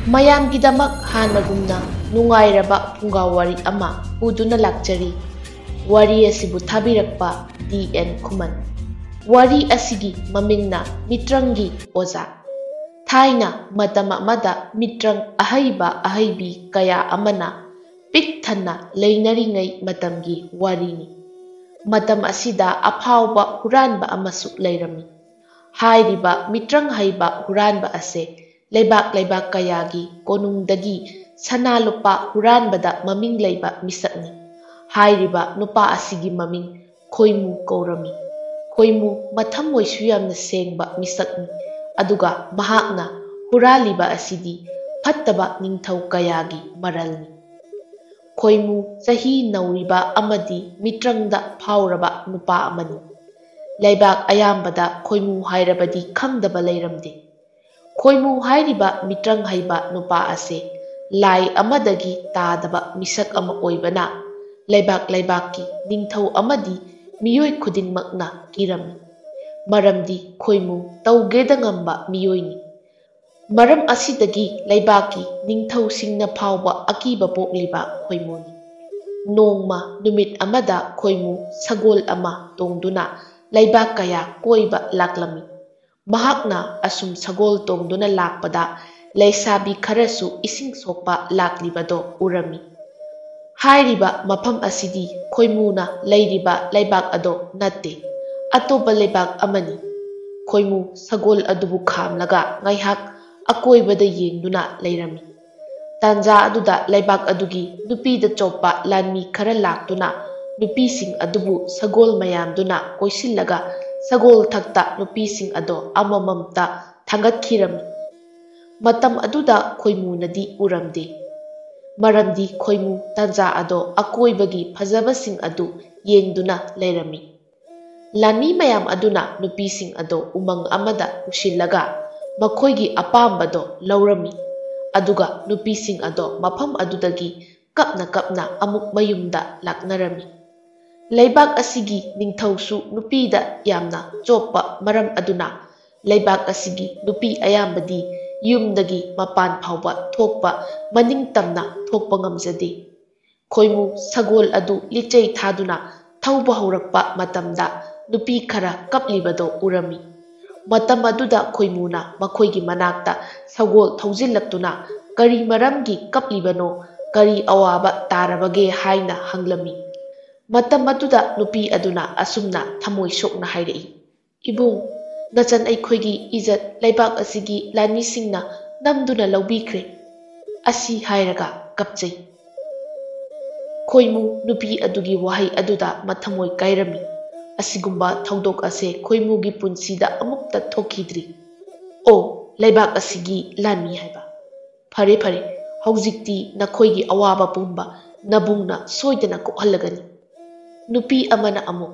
ꯃꯌꯥꯝꯒꯤꯗꯃꯛ ꯍꯥꯟꯅꯒꯨꯝꯅ ꯅꯨꯡꯉꯥꯏꯔꯕ ꯐꯨꯡꯒꯥꯋꯥꯔꯤ ꯑꯃ ꯄꯨꯗꯨꯅ ꯂꯥꯛꯆꯔꯤ꯫ ꯋꯥꯔꯤ ꯑꯁꯤꯕꯨ ꯊꯥꯕꯤꯔꯛꯄ ꯗꯤ.ꯑꯦꯟ. ꯈꯨꯃꯟ꯫ ꯋꯥꯔꯤ ꯑꯁꯤꯒꯤ ꯃꯃꯤꯡꯅ ꯃꯤꯇ꯭ꯔꯪꯒꯤ ꯑꯣꯖꯥ꯫ ꯊꯥꯏꯅ ꯃꯇꯝ ꯑꯃꯗ ꯃꯤꯇ꯭ꯔꯪ ꯑꯍꯩꯕ ꯑꯍꯩꯕꯤ ꯀꯌꯥ ꯑꯃꯅ ꯄꯤꯛ ꯊꯟꯅ ꯂꯩꯅꯔꯤꯉꯩ ꯃꯇꯝꯒꯤ ꯋꯥꯔꯤꯅꯤ꯫ ꯃꯇꯝ ꯑꯁꯤꯗ ꯑꯐꯥꯎꯕ ꯍꯨꯔꯥꯟꯕ ꯑꯃꯁꯨ ꯂꯩꯔꯝꯃꯤ꯫ ꯍꯥꯏꯔꯤꯕ ꯃꯤꯇ꯭ꯔꯪ ꯍꯩꯕ ꯍꯨꯔꯥꯟꯕ ꯑꯁꯦ ꯂꯩꯕꯥꯛ ꯂꯩꯕꯥꯛ ꯀꯌꯥꯒꯤ ꯀꯣꯅꯨꯡꯗꯒꯤ ꯁꯅꯥ ꯂꯨꯄꯥ ꯍꯨꯔꯥꯟꯕꯗ ꯃꯃꯤꯡ ꯂꯩꯕ ꯃꯤꯁꯛꯅꯤ꯫ ꯍꯥꯏꯔꯤꯕ ꯅꯨꯄꯥ ꯑꯁꯤꯒꯤ ꯃꯃꯤꯡ ꯈꯣꯏꯃꯨ ꯀꯧꯔꯝꯃꯤ꯫ ꯈꯣꯏꯃꯨ ꯃꯊꯃꯣꯏꯁꯨ ꯌꯥꯝꯅ ꯁꯦꯡꯕ ꯃꯤꯁꯛꯅꯤ꯫ ꯑꯗꯨꯒ ꯃꯍꯥꯛꯅ ꯍꯨꯔꯥꯜꯂꯤꯕ ꯑꯁꯤꯗꯤ ꯐꯠꯇꯕ ꯅꯤꯡꯊꯧ ꯀꯌꯥꯒꯤ ꯃꯔꯜꯅꯤ꯫ ꯈꯣꯏꯃꯨ ꯆꯍꯤ ꯅꯧꯔꯤꯕ ꯑꯃꯗꯤ ꯃꯤꯇ꯭ꯔꯪꯗ ꯐꯥꯎꯔꯕ ꯅꯨꯄꯥ ꯑꯃꯅꯤ꯫ ꯂꯩꯕꯥꯛ ꯑꯌꯥꯝꯕꯗ ꯈꯣꯏꯃꯨ ꯍꯥꯏꯔꯕꯗꯤ ꯈꯪꯗꯕ ꯂꯩꯔꯝꯗꯦ꯫ ꯈꯣꯏꯃꯨ ꯍꯥꯏꯔꯤꯕ ꯃꯤꯇ꯭ꯔꯪ ꯍꯩꯕ ꯅꯨꯄꯥ ꯑꯁꯦ ꯂꯥꯏ ꯑꯃꯗꯒꯤ ꯇꯥꯗꯕ ꯃꯤꯁꯛ ꯑꯃ ꯑꯣꯏꯕꯅ ꯂꯩꯕꯥꯛ ꯂꯩꯕꯥꯛꯀꯤ ꯅꯤꯡꯊꯧ ꯑꯃꯗꯤ ꯃꯤꯑꯣꯏ ꯈꯨꯗꯤꯡꯃꯛꯅ ꯀꯤꯔꯝꯃꯤ꯫ ꯃꯔꯝꯗꯤ ꯈꯣꯏꯃꯨ ꯇꯧꯒꯦꯗ ꯉꯝꯕ ꯃꯤꯑꯣꯏꯅꯤ꯫ ꯃꯔꯝ ꯑꯁꯤꯗꯒꯤ ꯂꯩꯕꯥꯛꯀꯤ ꯅꯤꯡꯊꯧꯁꯤꯡꯅ ꯐꯥꯎꯕ ꯑꯀꯤꯕ ꯄꯣꯛꯂꯤꯕ ꯈꯣꯏꯃꯨꯅꯤ꯫ ꯅꯣꯡꯃ ꯅꯨꯃꯤꯠ ꯑꯃꯗ ꯈꯣꯏꯃꯨ ꯁꯒꯣꯜ ꯑꯃ ꯇꯣꯡꯗꯨꯅ ꯂꯩꯕꯥꯛ ꯀꯌꯥ ꯀꯣꯏꯕ ꯂꯥꯛꯂꯝꯃꯤ꯫ ꯃꯍꯥꯛꯅ ꯑꯁꯨꯝ ꯁꯒꯣꯜ ꯇꯣꯡꯗꯨꯅ ꯂꯥꯛꯄꯗ ꯂꯩꯁꯥꯕꯤ ꯈꯔꯁꯨ ꯏꯁꯤꯡ ꯁꯣꯛꯄ ꯂꯥꯛꯂꯤꯕꯗꯣ ꯎꯔꯝꯃꯤ꯫ ꯍꯥꯏꯔꯤꯕ ꯃꯐꯝ ꯑꯁꯤꯗꯤ ꯈꯣꯏꯃꯨꯅ ꯂꯩꯔꯤꯕ ꯂꯩꯕꯥꯛ ꯑꯗꯣ ꯅꯠꯇꯦ, ꯑꯇꯣꯞꯄ ꯂꯩꯕꯥꯛ ꯑꯃꯅꯤ꯫ ꯈꯣꯏꯃꯨ ꯁꯒꯣꯜ ꯑꯗꯨꯕꯨ ꯈꯥꯝꯂꯒ ꯉꯥꯏꯍꯥꯛ ꯑꯀꯣꯏꯕꯗ ꯌꯦꯡꯗꯨꯅ ꯂꯩꯔꯝꯃꯤ꯫ ꯇꯥꯟꯖꯥ ꯑꯗꯨꯗ ꯂꯩꯕꯥꯛ ꯑꯗꯨꯒꯤ ꯅꯨꯄꯤꯗ ꯆꯣꯞꯄ ꯂꯥꯟꯃꯤ ꯈꯔ ꯂꯥꯛꯇꯨꯅ ꯅꯨꯄꯤꯁꯤꯡ ꯑꯗꯨꯕꯨ ꯁꯒꯣꯜ ꯃꯌꯥꯝꯗꯨꯅ ꯀꯣꯏꯁꯤꯜꯂꯒ ꯁꯒꯣꯜ ꯊꯛꯇ ꯅꯨꯄꯤꯁꯤꯡ ꯑꯗꯣ ꯑꯃꯃꯝꯇ ꯊꯥꯡꯒꯠꯈꯤꯔꯝꯃꯤ꯫ ꯃꯇꯝ ꯑꯗꯨꯗ ꯈꯣꯏꯃꯨꯅꯗꯤ ꯎꯔꯝꯗꯦ꯫ ꯃꯔꯝꯗꯤ ꯈꯣꯏꯃꯨ ꯇꯥꯟꯖꯥ ꯑꯗꯣ ꯑꯀꯣꯏꯕꯒꯤ ꯐꯖꯕꯁꯤꯡ ꯑꯗꯨ ꯌꯦꯡꯗꯨꯅ ꯂꯩꯔꯝꯃꯤ꯫ ꯂꯥꯟꯃꯤ ꯃꯌꯥꯝ ꯑꯗꯨꯅ ꯅꯨꯄꯤꯁꯤꯡ ꯑꯗꯣ ꯎꯃꯪ ꯑꯃꯗ ꯄꯨꯁꯤꯜꯂꯒ ꯃꯈꯣꯏꯒꯤ ꯑꯄꯥꯝꯕꯗꯣ ꯂꯧꯔꯝꯃꯤ꯫ ꯑꯗꯨꯒ ꯅꯨꯄꯤꯁꯤꯡ ꯑꯗꯣ ꯃꯐꯝ ꯑꯗꯨꯗꯒꯤ ꯀꯞꯅ ꯀꯞꯅ ꯑꯃꯨꯛ ꯃꯌꯨꯝꯗ ꯂꯥꯛꯅꯔꯝꯃꯤ꯫ ꯂꯩꯕꯥꯛ ꯑꯁꯤꯒꯤ ꯅꯤꯡꯊꯧꯁꯨ ꯅꯨꯄꯤꯗ ꯌꯥꯝꯅ ꯆꯣꯞꯄ ꯃꯔꯝ ꯑꯗꯨꯅ ꯂꯩꯕꯥꯛ ꯑꯁꯤꯒꯤ ꯅꯨꯄꯤ ꯑꯌꯥꯝꯕꯗꯤ ꯌꯨꯝꯗꯒꯤ ꯃꯄꯥꯟ ꯐꯥꯎꯕ ꯊꯣꯛꯄ ꯃꯅꯤꯡꯇꯝꯅ ꯊꯣꯛꯄ ꯉꯝꯖꯗꯦ꯫ ꯈꯣꯏꯃꯨ ꯁꯒꯣꯜ ꯑꯗꯨ ꯂꯤꯆꯩ ꯊꯥꯗꯨꯅ ꯊꯧꯕ ꯍꯧꯔꯛꯄ ꯃꯇꯝꯗ ꯅꯨꯄꯤ ꯈꯔ ꯀꯞꯂꯤꯕꯗꯣ ꯎꯔꯝꯃꯤ꯫ ꯃꯇꯝ ꯑꯗꯨꯗ ꯈꯣꯏꯃꯨꯅ ꯃꯈꯣꯏꯒꯤ ꯃꯅꯥꯛꯇ ꯁꯒꯣꯜ ꯊꯧꯖꯤꯜꯂꯛꯇꯨꯅ ꯀꯔꯤ ꯃꯔꯝꯒꯤ ꯀꯞꯂꯤꯕꯅꯣ, ꯀꯔꯤ ꯑꯋꯥꯕ ꯇꯥꯔꯕꯒꯦ ꯍꯥꯏꯅ ꯍꯪꯂꯝꯃꯤ꯫ ꯃꯇꯝ ꯑꯗꯨꯗ ꯅꯨꯄꯤ ꯑꯗꯨꯅ ꯑꯁꯨꯝꯅ ꯊꯃꯣꯏ ꯁꯣꯛꯅ ꯍꯥꯏꯔꯛꯏ, "ꯏꯕꯨꯡ, ꯅꯆꯟ ꯑꯩꯈꯣꯏꯒꯤ ꯏꯖꯠ ꯂꯩꯕꯥꯛ ꯑꯁꯤꯒꯤ ꯂꯥꯟꯃꯤꯁꯤꯡꯅ ꯅꯝꯗꯨꯅ ꯂꯧꯕꯤꯈ꯭ꯔꯦ"꯫ ꯑꯁꯤ ꯍꯥꯏꯔꯒ ꯀꯞꯆꯩ꯫ ꯈꯣꯏꯃꯨ ꯅꯨꯄꯤ ꯑꯗꯨꯒꯤ ꯋꯥꯍꯩ ꯑꯗꯨꯗ ꯃꯊꯃꯣꯏ ꯀꯥꯏꯔꯝꯃꯤ꯫ ꯑꯁꯤꯒꯨꯝꯕ ꯊꯧꯗꯣꯛ ꯑꯁꯦ ꯈꯣꯏꯃꯨꯒꯤ ꯄꯨꯟꯁꯤꯗ ꯑꯃꯨꯛꯇ ꯊꯣꯛꯈꯤꯗ꯭ꯔꯤ꯫ "ꯑꯣ ꯂꯩꯕꯥꯛ ꯑꯁꯤꯒꯤ ꯂꯥꯟꯃꯤ ꯍꯥꯏꯕ, ꯐꯔꯦ ꯐꯔꯦ, ꯍꯧꯖꯤꯛꯇꯤ ꯅꯈꯣꯏꯒꯤ ꯑꯋꯥꯕ ꯄꯨꯝꯕ ꯅꯕꯨꯡꯅ ꯁꯣꯏꯗꯅ ꯀꯣꯛꯍꯜꯂꯒꯅꯤ"꯫ ꯅꯨꯄꯤ ꯑꯃꯅ ꯑꯃꯨꯛ,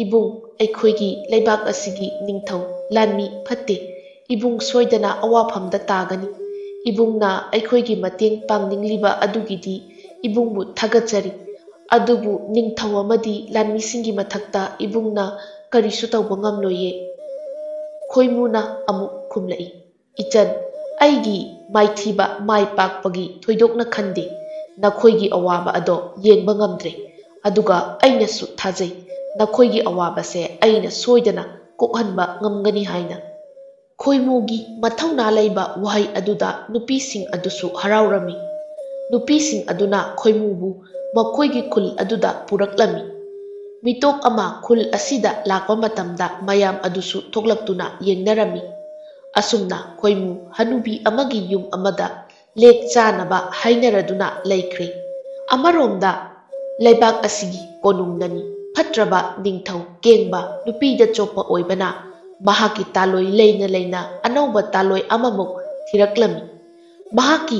"ꯏꯕꯨꯡ, ꯑꯩꯈꯣꯏꯒꯤ ꯂꯩꯕꯥꯛ ꯑꯁꯤꯒꯤ ꯅꯤꯡꯊꯧ ꯂꯥꯟꯃꯤ ꯐꯠꯇꯦ꯫ ꯏꯕꯨꯡ ꯁꯣꯏꯗꯅ ꯑꯋꯥꯐꯝꯗ ꯇꯥꯒꯅꯤ꯫ ꯏꯕꯨꯡꯅ ꯑꯩꯈꯣꯏꯒꯤ ꯃꯇꯦꯡ ꯄꯥꯡꯅꯤꯡꯂꯤꯕ ꯑꯗꯨꯒꯤꯗꯤ ꯏꯕꯨꯡꯕꯨ ꯊꯥꯒꯠꯆꯔꯤ꯫ ꯑꯗꯨꯕꯨ ꯅꯤꯡꯊꯧ ꯑꯃꯗꯤ ꯂꯥꯟꯃꯤꯁꯤꯡꯒꯤ ꯃꯊꯛꯇ ꯏꯕꯨꯡꯅ ꯀꯔꯤꯁꯨ ꯇꯧꯕ ꯉꯝꯂꯣꯏꯌꯦ"꯫ ꯈꯣꯏꯃꯨꯅ ꯑꯃꯨꯛ ꯈꯨꯝꯂꯛꯏ, "ꯏꯆꯟ, ꯑꯩꯒꯤ ꯃꯥꯏꯊꯤꯕ ꯃꯥꯏ ꯄꯥꯛꯄꯒꯤ ꯊꯣꯏꯗꯣꯛꯅ ꯈꯟꯗꯦ꯫ ꯅꯈꯣꯏꯒꯤ ꯑꯋꯥꯕ ꯑꯗꯣ ꯌꯦꯡꯕ ꯉꯝꯗ꯭ꯔꯦ꯫ ꯑꯗꯨꯒ ꯑꯩꯅꯁꯨ ꯊꯥꯖꯩ ꯅꯈꯣꯏꯒꯤ ꯑꯋꯥꯕꯁꯦ ꯑꯩꯅ ꯁꯣꯏꯗꯅ ꯀꯣꯛꯍꯟꯕ ꯉꯝꯒꯅꯤ ꯍꯥꯏꯅ"꯫ ꯈꯣꯏꯃꯨꯒꯤ ꯃꯊꯧꯅꯥ ꯂꯩꯕ ꯋꯥꯍꯩ ꯑꯗꯨꯗ ꯅꯨꯄꯤꯁꯤꯡ ꯑꯗꯨꯁꯨ ꯍꯔꯥꯎꯔꯝꯃꯤ꯫ ꯅꯨꯄꯤꯁꯤꯡ ꯑꯗꯨꯅ ꯈꯣꯏꯃꯨꯕꯨ ꯃꯈꯣꯏꯒꯤ ꯈꯨꯜ ꯑꯗꯨꯗ ꯄꯨꯔꯛꯂꯝꯃꯤ꯫ ꯃꯤꯇꯣꯞ ꯑꯃ ꯈꯨꯜ ꯑꯁꯤꯗ ꯂꯥꯛꯄ ꯃꯇꯝꯗ ꯃꯌꯥꯝ ꯑꯗꯨꯁꯨ ꯊꯣꯛꯂꯛꯇꯨꯅ ꯌꯦꯡꯅꯔꯝꯃꯤ꯫ ꯑꯁꯨꯝꯅ ꯈꯣꯏꯃꯨ ꯍꯅꯨꯕꯤ ꯑꯃꯒꯤ ꯌꯨꯝ ꯑꯃꯗ ꯂꯦꯛ ꯆꯥꯅꯕ ꯍꯥꯏꯅꯔꯗꯨꯅ ꯂꯩꯈ꯭ꯔꯦ꯫ ꯑꯃꯔꯣꯝꯗ ꯂꯩꯕꯥꯛ ꯑꯁꯤꯒꯤ ꯀꯣꯅꯨꯡꯅꯅꯤ ꯐꯠꯇ꯭ꯔꯕ ꯅꯤꯡꯊꯧ ꯀꯦꯡꯕ ꯅꯨꯄꯤꯗ ꯆꯣꯞꯄ ꯑꯣꯏꯕꯅ ꯃꯍꯥꯛꯀꯤ ꯇꯥꯂꯣꯏ ꯂꯩꯅ ꯂꯩꯅ ꯑꯅꯧꯕ ꯇꯥꯂꯣꯏ ꯑꯃꯃꯨꯛ ꯊꯤꯔꯛꯂꯝꯃꯤ꯫ ꯃꯍꯥꯛꯀꯤ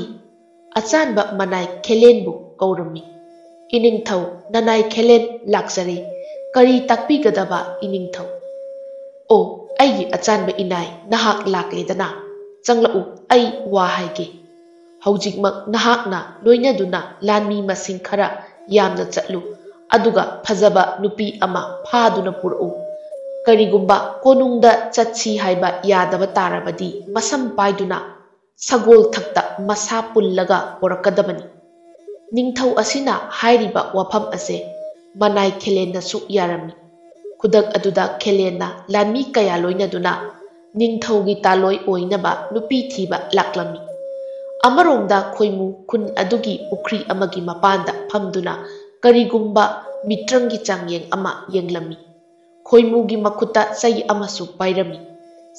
ꯑꯆꯥꯟꯕ ꯃꯅꯥꯏ ꯈꯦꯂꯦꯟꯕꯨ ꯀꯧꯔꯝꯃꯤ꯫ "ꯏꯅꯤꯡꯊꯧ ꯅꯅꯥꯏ ꯈꯦꯂꯦꯟ ꯂꯥꯛꯆꯔꯦ꯫ ꯀꯔꯤ ꯇꯥꯛꯄꯤꯒꯗꯕ ꯏꯅꯤꯡꯊꯧ"꯫ "ꯑꯣ ꯑꯩꯒꯤ ꯑꯆꯥꯟꯕ ꯏꯅꯥꯏ, ꯅꯍꯥꯛ ꯂꯥꯛꯂꯦꯗꯅ, ꯆꯪꯂꯛꯎ, ꯑꯩ ꯋꯥ ꯍꯥꯏꯒꯦ꯫ ꯍꯧꯖꯤꯛꯃꯛ ꯅꯍꯥꯛꯅ ꯂꯣꯏꯅꯗꯨꯅ ꯂꯥꯟꯃꯤ ꯃꯁꯤꯡ ꯈꯔ ꯌꯥꯝꯅ ꯆꯠꯂꯨ, ꯑꯗꯨꯒ ꯐꯖꯕ ꯅꯨꯄꯤ ꯑꯃ ꯐꯥꯗꯨꯅ ꯄꯨꯔꯛꯎ꯫ ꯀꯔꯤꯒꯨꯝꯕ ꯀꯣꯅꯨꯡꯗ ꯆꯠꯁꯤ ꯍꯥꯏꯕ ꯌꯥꯗꯕ ꯇꯥꯔꯕꯗꯤ ꯃꯁꯝ ꯄꯥꯏꯗꯨꯅ ꯁꯒꯣꯜ ꯊꯛꯇ ꯃꯁꯥ ꯄꯨꯜꯂꯒ ꯄꯣꯔꯛꯀꯗꯕꯅꯤ꯫ ꯅꯤꯡꯊꯧ ꯑꯁꯤꯅ ꯍꯥꯏꯔꯤꯕ ꯋꯥꯐꯝ ꯑꯁꯦ ꯃꯅꯥꯏ ꯈꯦꯂꯦꯟꯅꯁꯨ ꯌꯥꯔꯝꯃꯤ꯫ ꯈꯨꯗꯛ ꯑꯗꯨꯗ ꯈꯦꯂꯦꯟꯅ ꯂꯥꯟꯃꯤ ꯀꯌꯥ ꯂꯣꯏꯅꯗꯨꯅ ꯅꯤꯡꯊꯧꯒꯤ ꯇꯥꯂꯣꯏ ꯑꯣꯏꯅꯕ ꯅꯨꯄꯤ ꯊꯤꯕ ꯂꯥꯛꯂꯝꯃꯤ꯫ ꯑꯃꯔꯣꯝꯗ ꯈꯣꯏꯃꯨ ꯈꯨꯟ ꯑꯗꯨꯒꯤ ꯄꯨꯈ꯭ꯔꯤ ꯑꯃꯒꯤ ꯃꯄꯥꯟꯗ ꯐꯝꯗꯨꯅ ꯀꯔꯤꯒꯨꯝꯕ ꯃꯤꯇ꯭ꯔꯪꯒꯤ ꯆꯥꯡꯌꯦꯡ ꯑꯃ ꯌꯦꯡꯂꯝꯃꯤ꯫ ꯈꯣꯏꯃꯨꯒꯤ ꯃꯈꯨꯠꯇ ꯆꯩ ꯑꯃꯁꯨ ꯄꯥꯏꯔꯝꯃꯤ꯫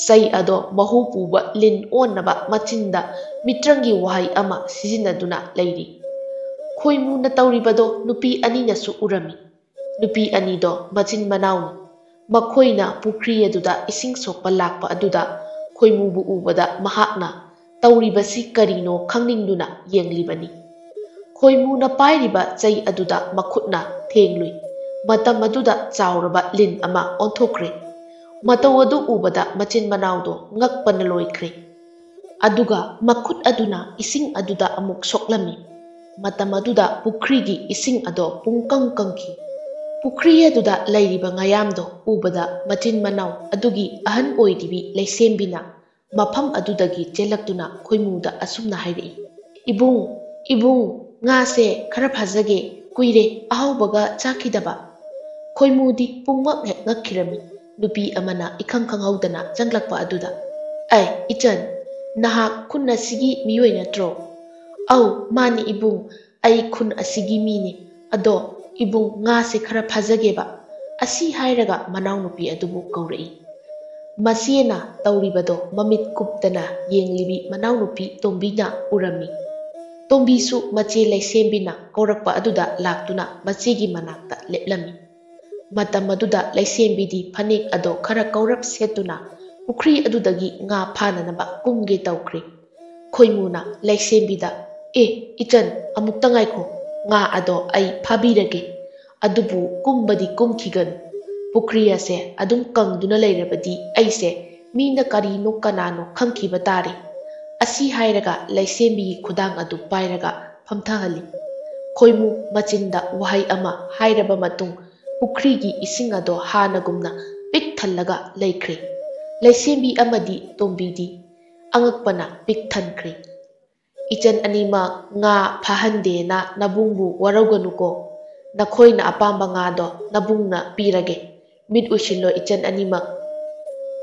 ꯆꯩ ꯑꯗꯣ ꯃꯍꯨ ꯄꯨꯕ ꯂꯤꯟ ꯑꯣꯟꯅꯕ ꯃꯆꯤꯟꯗ ꯃꯤꯇ꯭ꯔꯪꯒꯤ ꯋꯥꯍꯩ ꯑꯃ ꯁꯤꯖꯤꯟꯅꯗꯨꯅ ꯂꯩꯔꯤ꯫ ꯈꯣꯏꯃꯨꯅ ꯇꯧꯔꯤꯕꯗꯣ ꯅꯨꯄꯤ ꯑꯅꯤꯅꯁꯨ ꯎꯔꯝꯃꯤ꯫ ꯅꯨꯄꯤ ꯑꯅꯤꯗꯣ ꯃꯆꯤꯟ ꯃꯅꯥꯎꯅꯤ꯫ ꯃꯈꯣꯏꯅ ꯄꯨꯈ꯭ꯔꯤ ꯑꯗꯨꯗ ꯏꯁꯤꯡ ꯁꯣꯛꯄ ꯂꯥꯛꯄ ꯑꯗꯨꯗ ꯈꯣꯏꯃꯨꯕꯨ ꯎꯕꯗ ꯃꯍꯥꯛꯅ ꯇꯧꯔꯤꯕꯁꯤ ꯀꯔꯤꯅꯣ ꯈꯪꯅꯤꯡꯗꯨꯅ ꯌꯦꯡꯂꯤꯕꯅꯤ꯫ ꯈꯣꯏꯃꯨꯅ ꯄꯥꯏꯔꯤꯕ ꯆꯩ ꯑꯗꯨꯗ ꯃꯈꯨꯠꯅ ꯊꯦꯡꯂꯨꯏ꯫ ꯃꯇꯝ ꯑꯗꯨꯗ ꯆꯥꯎꯔꯕ ꯂꯤꯟ ꯑꯃ ꯑꯣꯟꯊꯣꯛꯈ꯭ꯔꯦ꯫ ꯃꯇꯧ ꯑꯗꯨ ꯎꯕꯗ ꯃꯆꯤꯟ ꯃꯅꯥꯎꯗꯣ ꯉꯛꯄꯅ ꯂꯣꯏꯈ꯭ꯔꯦ꯫ ꯑꯗꯨꯒ ꯃꯈꯨꯠ ꯑꯗꯨꯅ ꯏꯁꯤꯡ ꯑꯗꯨꯗ ꯑꯃꯨꯛ ꯁꯣꯛꯂꯝꯃꯤ꯫ ꯃꯇꯝ ꯑꯗꯨꯗ ꯄꯨꯈ꯭ꯔꯤꯒꯤ ꯏꯁꯤꯡ ꯑꯗꯣ ꯄꯨꯡꯀꯪ ꯀꯪꯈꯤ꯫ ꯄꯨꯈ꯭ꯔꯤ ꯑꯗꯨꯗ ꯂꯩꯔꯤꯕ ꯉꯥꯌꯥꯝꯗꯣ ꯎꯕꯗ ꯃꯆꯤन ꯃꯅꯥꯎ ꯑꯗꯨꯒꯤ ꯑꯍꯟ ꯑꯣꯏꯔꯤꯕꯤ ꯂꯩꯁꯦꯝꯕꯤꯅ ꯃꯐꯝ ꯑꯗꯨꯗꯒꯤ ꯆꯦꯜꯂꯛꯇꯨꯅ ꯈꯣꯏꯃꯨꯗ ꯑꯁꯨꯝꯅ ꯍꯥꯏꯔꯛꯏ꯫ "ꯏꯕꯨꯡ, ꯏꯕꯨꯡ, ꯉꯥꯁꯦ ꯈꯔ ꯐꯥꯖꯒꯦ, ꯀꯨꯏꯔꯦ ꯑꯍꯥꯎꯕꯒ ꯆꯥꯈꯤꯗꯕ"꯫ ꯈꯣꯏꯃꯨꯗꯤ ꯄꯨꯡꯉꯛ ꯍꯦꯛ ꯉꯛꯈꯤꯔꯝꯃꯤ꯫ ꯅꯨꯄꯤ ꯑꯃꯅ ꯏꯈꯪ ꯈꯪꯍꯧꯗꯅ ꯆꯪꯂꯛꯄ ꯑꯗꯨꯗ "ꯑꯩ ꯏꯆꯟ, ꯅꯍꯥꯛ ꯈꯨꯟ ꯑꯁꯤꯒꯤ ꯃꯤꯑꯣꯏ ꯅꯠꯇ꯭ꯔꯣ"? "ꯑꯧ ꯃꯥꯅꯤ ꯏꯕꯨꯡ, ꯑꯩ ꯈꯨꯟ ꯑꯁꯤꯒꯤ ꯃꯤꯅꯤ꯫ ꯑꯗꯣ ꯏꯕꯨꯡ ꯉꯥꯁꯦ ꯈꯔ ꯐꯥꯖꯒꯦꯕ"꯫ ꯑꯁꯤ ꯍꯥꯏꯔꯒ ꯃꯅꯥꯎꯅꯨꯄꯤ ꯑꯗꯨꯕꯨ ꯀꯧꯔꯛꯏ꯫ ꯃꯆꯦꯅ ꯇꯧꯔꯤꯕꯗꯣ ꯃꯃꯤꯠ ꯀꯨꯞꯇꯅ ꯌꯦꯡꯂꯤꯕꯤ ꯃꯅꯥꯎꯅꯨꯄꯤ ꯇꯣꯝꯕꯤꯅ ꯎꯔꯝꯃꯤ꯫ ꯇꯣꯝꯕꯤꯁꯨ ꯃꯆꯦ ꯂꯩꯁꯦꯝꯕꯤꯅ ꯀꯧꯔꯛꯄ ꯑꯗꯨꯗ ꯂꯥꯛꯇꯨꯅ ꯃꯆꯦꯒꯤ ꯃꯅꯥꯛꯇ ꯂꯦꯞꯂꯝꯃꯤ꯫ ꯃꯇꯝ ꯑꯗꯨꯗ ꯂꯩꯁꯦꯝꯕꯤꯗꯤ ꯐꯅꯦꯛ ꯑꯗꯣ ꯈꯔ ꯀꯧꯔꯞ ꯁꯦꯠꯇꯨꯅ ꯄꯨꯈ꯭ꯔꯤ ꯑꯗꯨꯗꯒꯤ ꯉꯥ ꯐꯥꯅꯅꯕ ꯀꯨꯝꯒꯦ ꯇꯧꯈ꯭ꯔꯦ꯫ ꯈꯣꯏꯃꯨꯅ ꯂꯩꯁꯦꯝꯕꯤꯗ "ꯑꯦ ꯏꯆꯟ, ꯑꯃꯨꯛꯇ ꯉꯥꯏꯈꯣ, ꯉꯥ ꯑꯗꯣ ꯑꯩ ꯐꯥꯕꯤꯔꯒꯦ꯫ ꯑꯗꯨꯕꯨ ꯀꯨꯝꯕꯗꯤ ꯀꯨꯝꯈꯤꯒꯅꯨ꯫ ꯄꯨꯈ꯭ꯔꯤ ꯑꯁꯦ ꯑꯗꯨꯝ ꯀꯪꯗꯨꯅ ꯂꯩꯔꯕꯗꯤ ꯑꯩꯁꯦ ꯃꯤꯅ ꯀꯔꯤꯅꯣ ꯀꯅꯥꯅꯣ ꯈꯪꯈꯤꯕ ꯇꯥꯔꯦ"꯫ ꯑꯁꯤ ꯍꯥꯏꯔꯒ ꯂꯩꯁꯦꯝꯕꯤꯒꯤ ꯈꯨꯗꯥꯡ ꯑꯗꯨ ꯄꯥꯏꯔꯒ ꯐꯝꯊꯍꯜꯂꯤ꯫ ꯈꯣꯏꯃꯨ ꯃꯆꯤꯟꯗ ꯋꯥꯍꯩ ꯑꯃ ꯍꯥꯏꯔꯕ ꯃꯇꯨꯡ ꯄꯨꯈ꯭ꯔꯤꯒꯤ ꯏꯁꯤꯡ ꯑꯗꯣ ꯍꯥꯟꯅꯒꯨꯝꯅ ꯄꯤꯛ ꯊꯜꯂꯒ ꯂꯩꯈ꯭ꯔꯦ꯫ ꯂꯩꯁꯦꯝꯕꯤ ꯑꯃꯗꯤ ꯇꯣꯝꯕꯤꯗꯤ ꯑꯉꯛꯄꯅ ꯄꯤꯛ ꯊꯟꯈ꯭ꯔꯦ꯫ "ꯏꯆꯟ ꯑꯅꯤꯃꯛ ꯉꯥ ꯐꯥꯍꯟꯗꯦꯅ ꯅꯕꯨꯡꯕꯨ ꯋꯥꯔꯧꯒꯅꯨꯀꯣ꯫ ꯅꯈꯣꯏꯅ ꯑꯄꯥꯝꯕ ꯉꯥꯗꯣ ꯅꯕꯨꯡꯅ ꯄꯤꯔꯒꯦ꯫ ꯃꯤꯠ ꯎꯏꯁꯤꯜꯂꯣ ꯏꯆꯟ ꯑꯅꯤꯃꯛ"꯫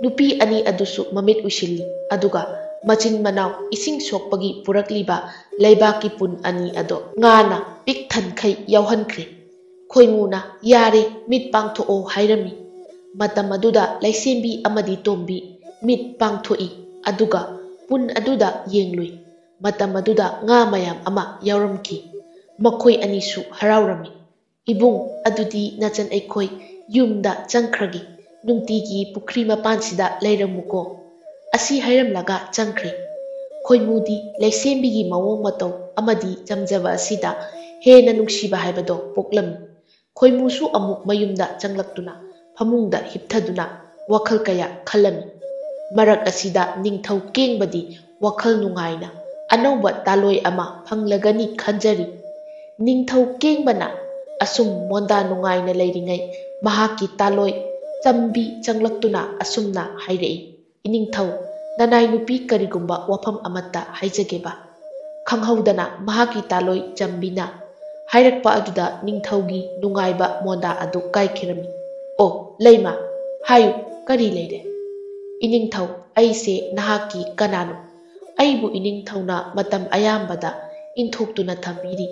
ꯅꯨꯄꯤ ꯑꯅꯤ ꯑꯗꯨꯁꯨ ꯃꯃꯤꯠ ꯎꯏꯁꯤꯜꯂꯤ꯫ ꯑꯗꯨꯒ ꯃꯆꯤन ꯃꯅꯥꯎ ꯏꯁꯤꯡ ꯁꯣꯛꯄꯒꯤ ꯄꯨꯔꯛꯂꯤꯕ ꯂꯩꯕꯥꯛꯀꯤ ꯄꯨꯟ ꯑꯅꯤ ꯑꯗꯣ ꯉꯥꯅ ꯄꯤꯛ ꯊꯟꯈꯩ ꯌꯥꯎꯍꯟꯈ꯭ꯔꯦ꯫ ꯈꯣꯏꯃꯨꯅ "ꯌꯥꯔꯦ, ꯃꯤꯠ ꯄꯥꯡꯊꯣꯛꯑꯣ" ꯍꯥꯏꯔꯝꯃꯤ꯫ ꯃꯇꯝ ꯑꯗꯨꯗ ꯂꯩꯁꯦꯝꯕꯤ ꯑꯃꯗꯤ ꯇꯣꯝꯕꯤ ꯃꯤꯠ ꯄꯥꯡꯊꯣꯛꯏ꯫ ꯑꯗꯨꯒ ꯄꯨꯟ ꯑꯗꯨꯗ ꯌꯦꯡꯂꯨꯏ꯫ ꯃꯇꯝ ꯑꯗꯨꯗ ꯉꯥ ꯃꯌꯥꯝ ꯑꯃ ꯌꯥꯎꯔꯝꯈꯤ꯫ ꯃꯈꯣꯏ ꯑꯅꯤꯁꯨ ꯍꯔꯥꯎꯔꯝꯃꯤ꯫ "ꯏꯕꯨꯡ, ꯑꯗꯨꯗꯤ ꯅꯆꯟ ꯑꯩꯈꯣꯏ ꯌꯨꯝꯗ ꯆꯪꯈ꯭ꯔꯒꯦ꯫ ꯅꯨꯡꯇꯤꯒꯤ ꯄꯨꯈ꯭ꯔꯤ ꯃꯄꯥꯟꯁꯤꯗ ꯂꯩꯔꯝꯃꯨꯀꯣ"꯫ ꯑꯁꯤ ꯍꯥꯏꯔꯝꯂꯒ ꯆꯪꯈ꯭ꯔꯦ꯫ ꯈꯣꯏꯃꯨꯗꯤ ꯂꯩꯁꯦꯝꯕꯤꯒꯤ ꯃꯑꯣꯡ ꯃꯇꯧ ꯑꯃꯗꯤ ꯆꯝꯖꯕ ꯑꯁꯤꯗ ꯍꯦꯟꯅ ꯅꯨꯡꯁꯤꯕ ꯍꯥꯏꯕꯗꯣ ꯄꯣꯛꯂꯝꯃꯤ꯫ ꯈꯣꯏꯃꯨꯁꯨ ꯑꯃꯨꯛ ꯃꯌꯨꯝꯗ ꯆꯪꯂꯛꯇꯨꯅ ꯐꯃꯨꯡꯗ ꯍꯤꯞꯊꯗꯨꯅ ꯋꯥꯈꯜ ꯀꯌꯥ ꯈꯜꯂꯝꯃꯤ꯫ ꯃꯔꯛ ꯑꯁꯤꯗ ꯅꯤꯡꯊꯧ ꯀꯦꯡꯕꯗꯤ ꯋꯥꯈꯜ ꯅꯨꯡꯉꯥꯏꯅ ꯑꯅꯧꯕ ꯇꯥꯂꯣꯏ ꯑꯃ ꯐꯪꯂꯒꯅꯤ ꯈꯟꯖꯔꯤ꯫ ꯅꯤꯡꯊꯧ ꯀꯦꯡꯕꯅ ꯑꯁꯨꯝ ꯃꯣꯟꯗꯥ ꯅꯨꯡꯉꯥꯏꯅ ꯂꯩꯔꯤꯉꯩ ꯃꯍꯥꯛꯀꯤ ꯇꯥꯂꯣꯏ ꯆꯝꯕꯤ ꯆꯪꯂꯛꯇꯨꯅ ꯑꯁꯨꯝꯅ ꯍꯥꯏꯔꯛꯏ꯫ "ꯏꯅꯤꯡꯊꯧ, ꯅꯅꯥꯏ ꯅꯨꯄꯤ ꯀꯔꯤꯒꯨꯝꯕ ꯋꯥꯐꯝ ꯑꯃꯠꯇ ꯍꯥꯏꯖꯒꯦꯕ"꯫ ꯈꯪꯍꯧꯗꯅ ꯃꯍꯥꯛꯀꯤ ꯇꯥꯂꯣꯏ ꯆꯝꯕꯤꯅ ꯍꯥꯏꯔꯛꯄ ꯑꯗꯨꯗ ꯅꯤꯡꯊꯧꯒꯤ ꯅꯨꯡꯉꯥꯏꯕ ꯃꯣꯟꯗꯥ ꯑꯗꯨ ꯀꯥꯏꯈꯤꯔꯝꯃꯤ꯫ "ꯑꯣ ꯂꯩꯃ, ꯍꯥꯏꯌꯨ, ꯀꯔꯤ ꯂꯩꯔꯦ"꯫ "ꯏꯅꯤꯡꯊꯧ, ꯑꯩꯁꯦ ꯅꯍꯥꯛꯀꯤ ꯀꯅꯥꯅꯣ? ꯑꯩꯕꯨ ꯏꯅꯤꯡꯊꯧꯅ ꯃꯇꯝ ꯑꯌꯥꯝꯕꯗ ꯏꯟꯊꯣꯛꯇꯨꯅ ꯊꯝꯕꯤꯔꯤ꯫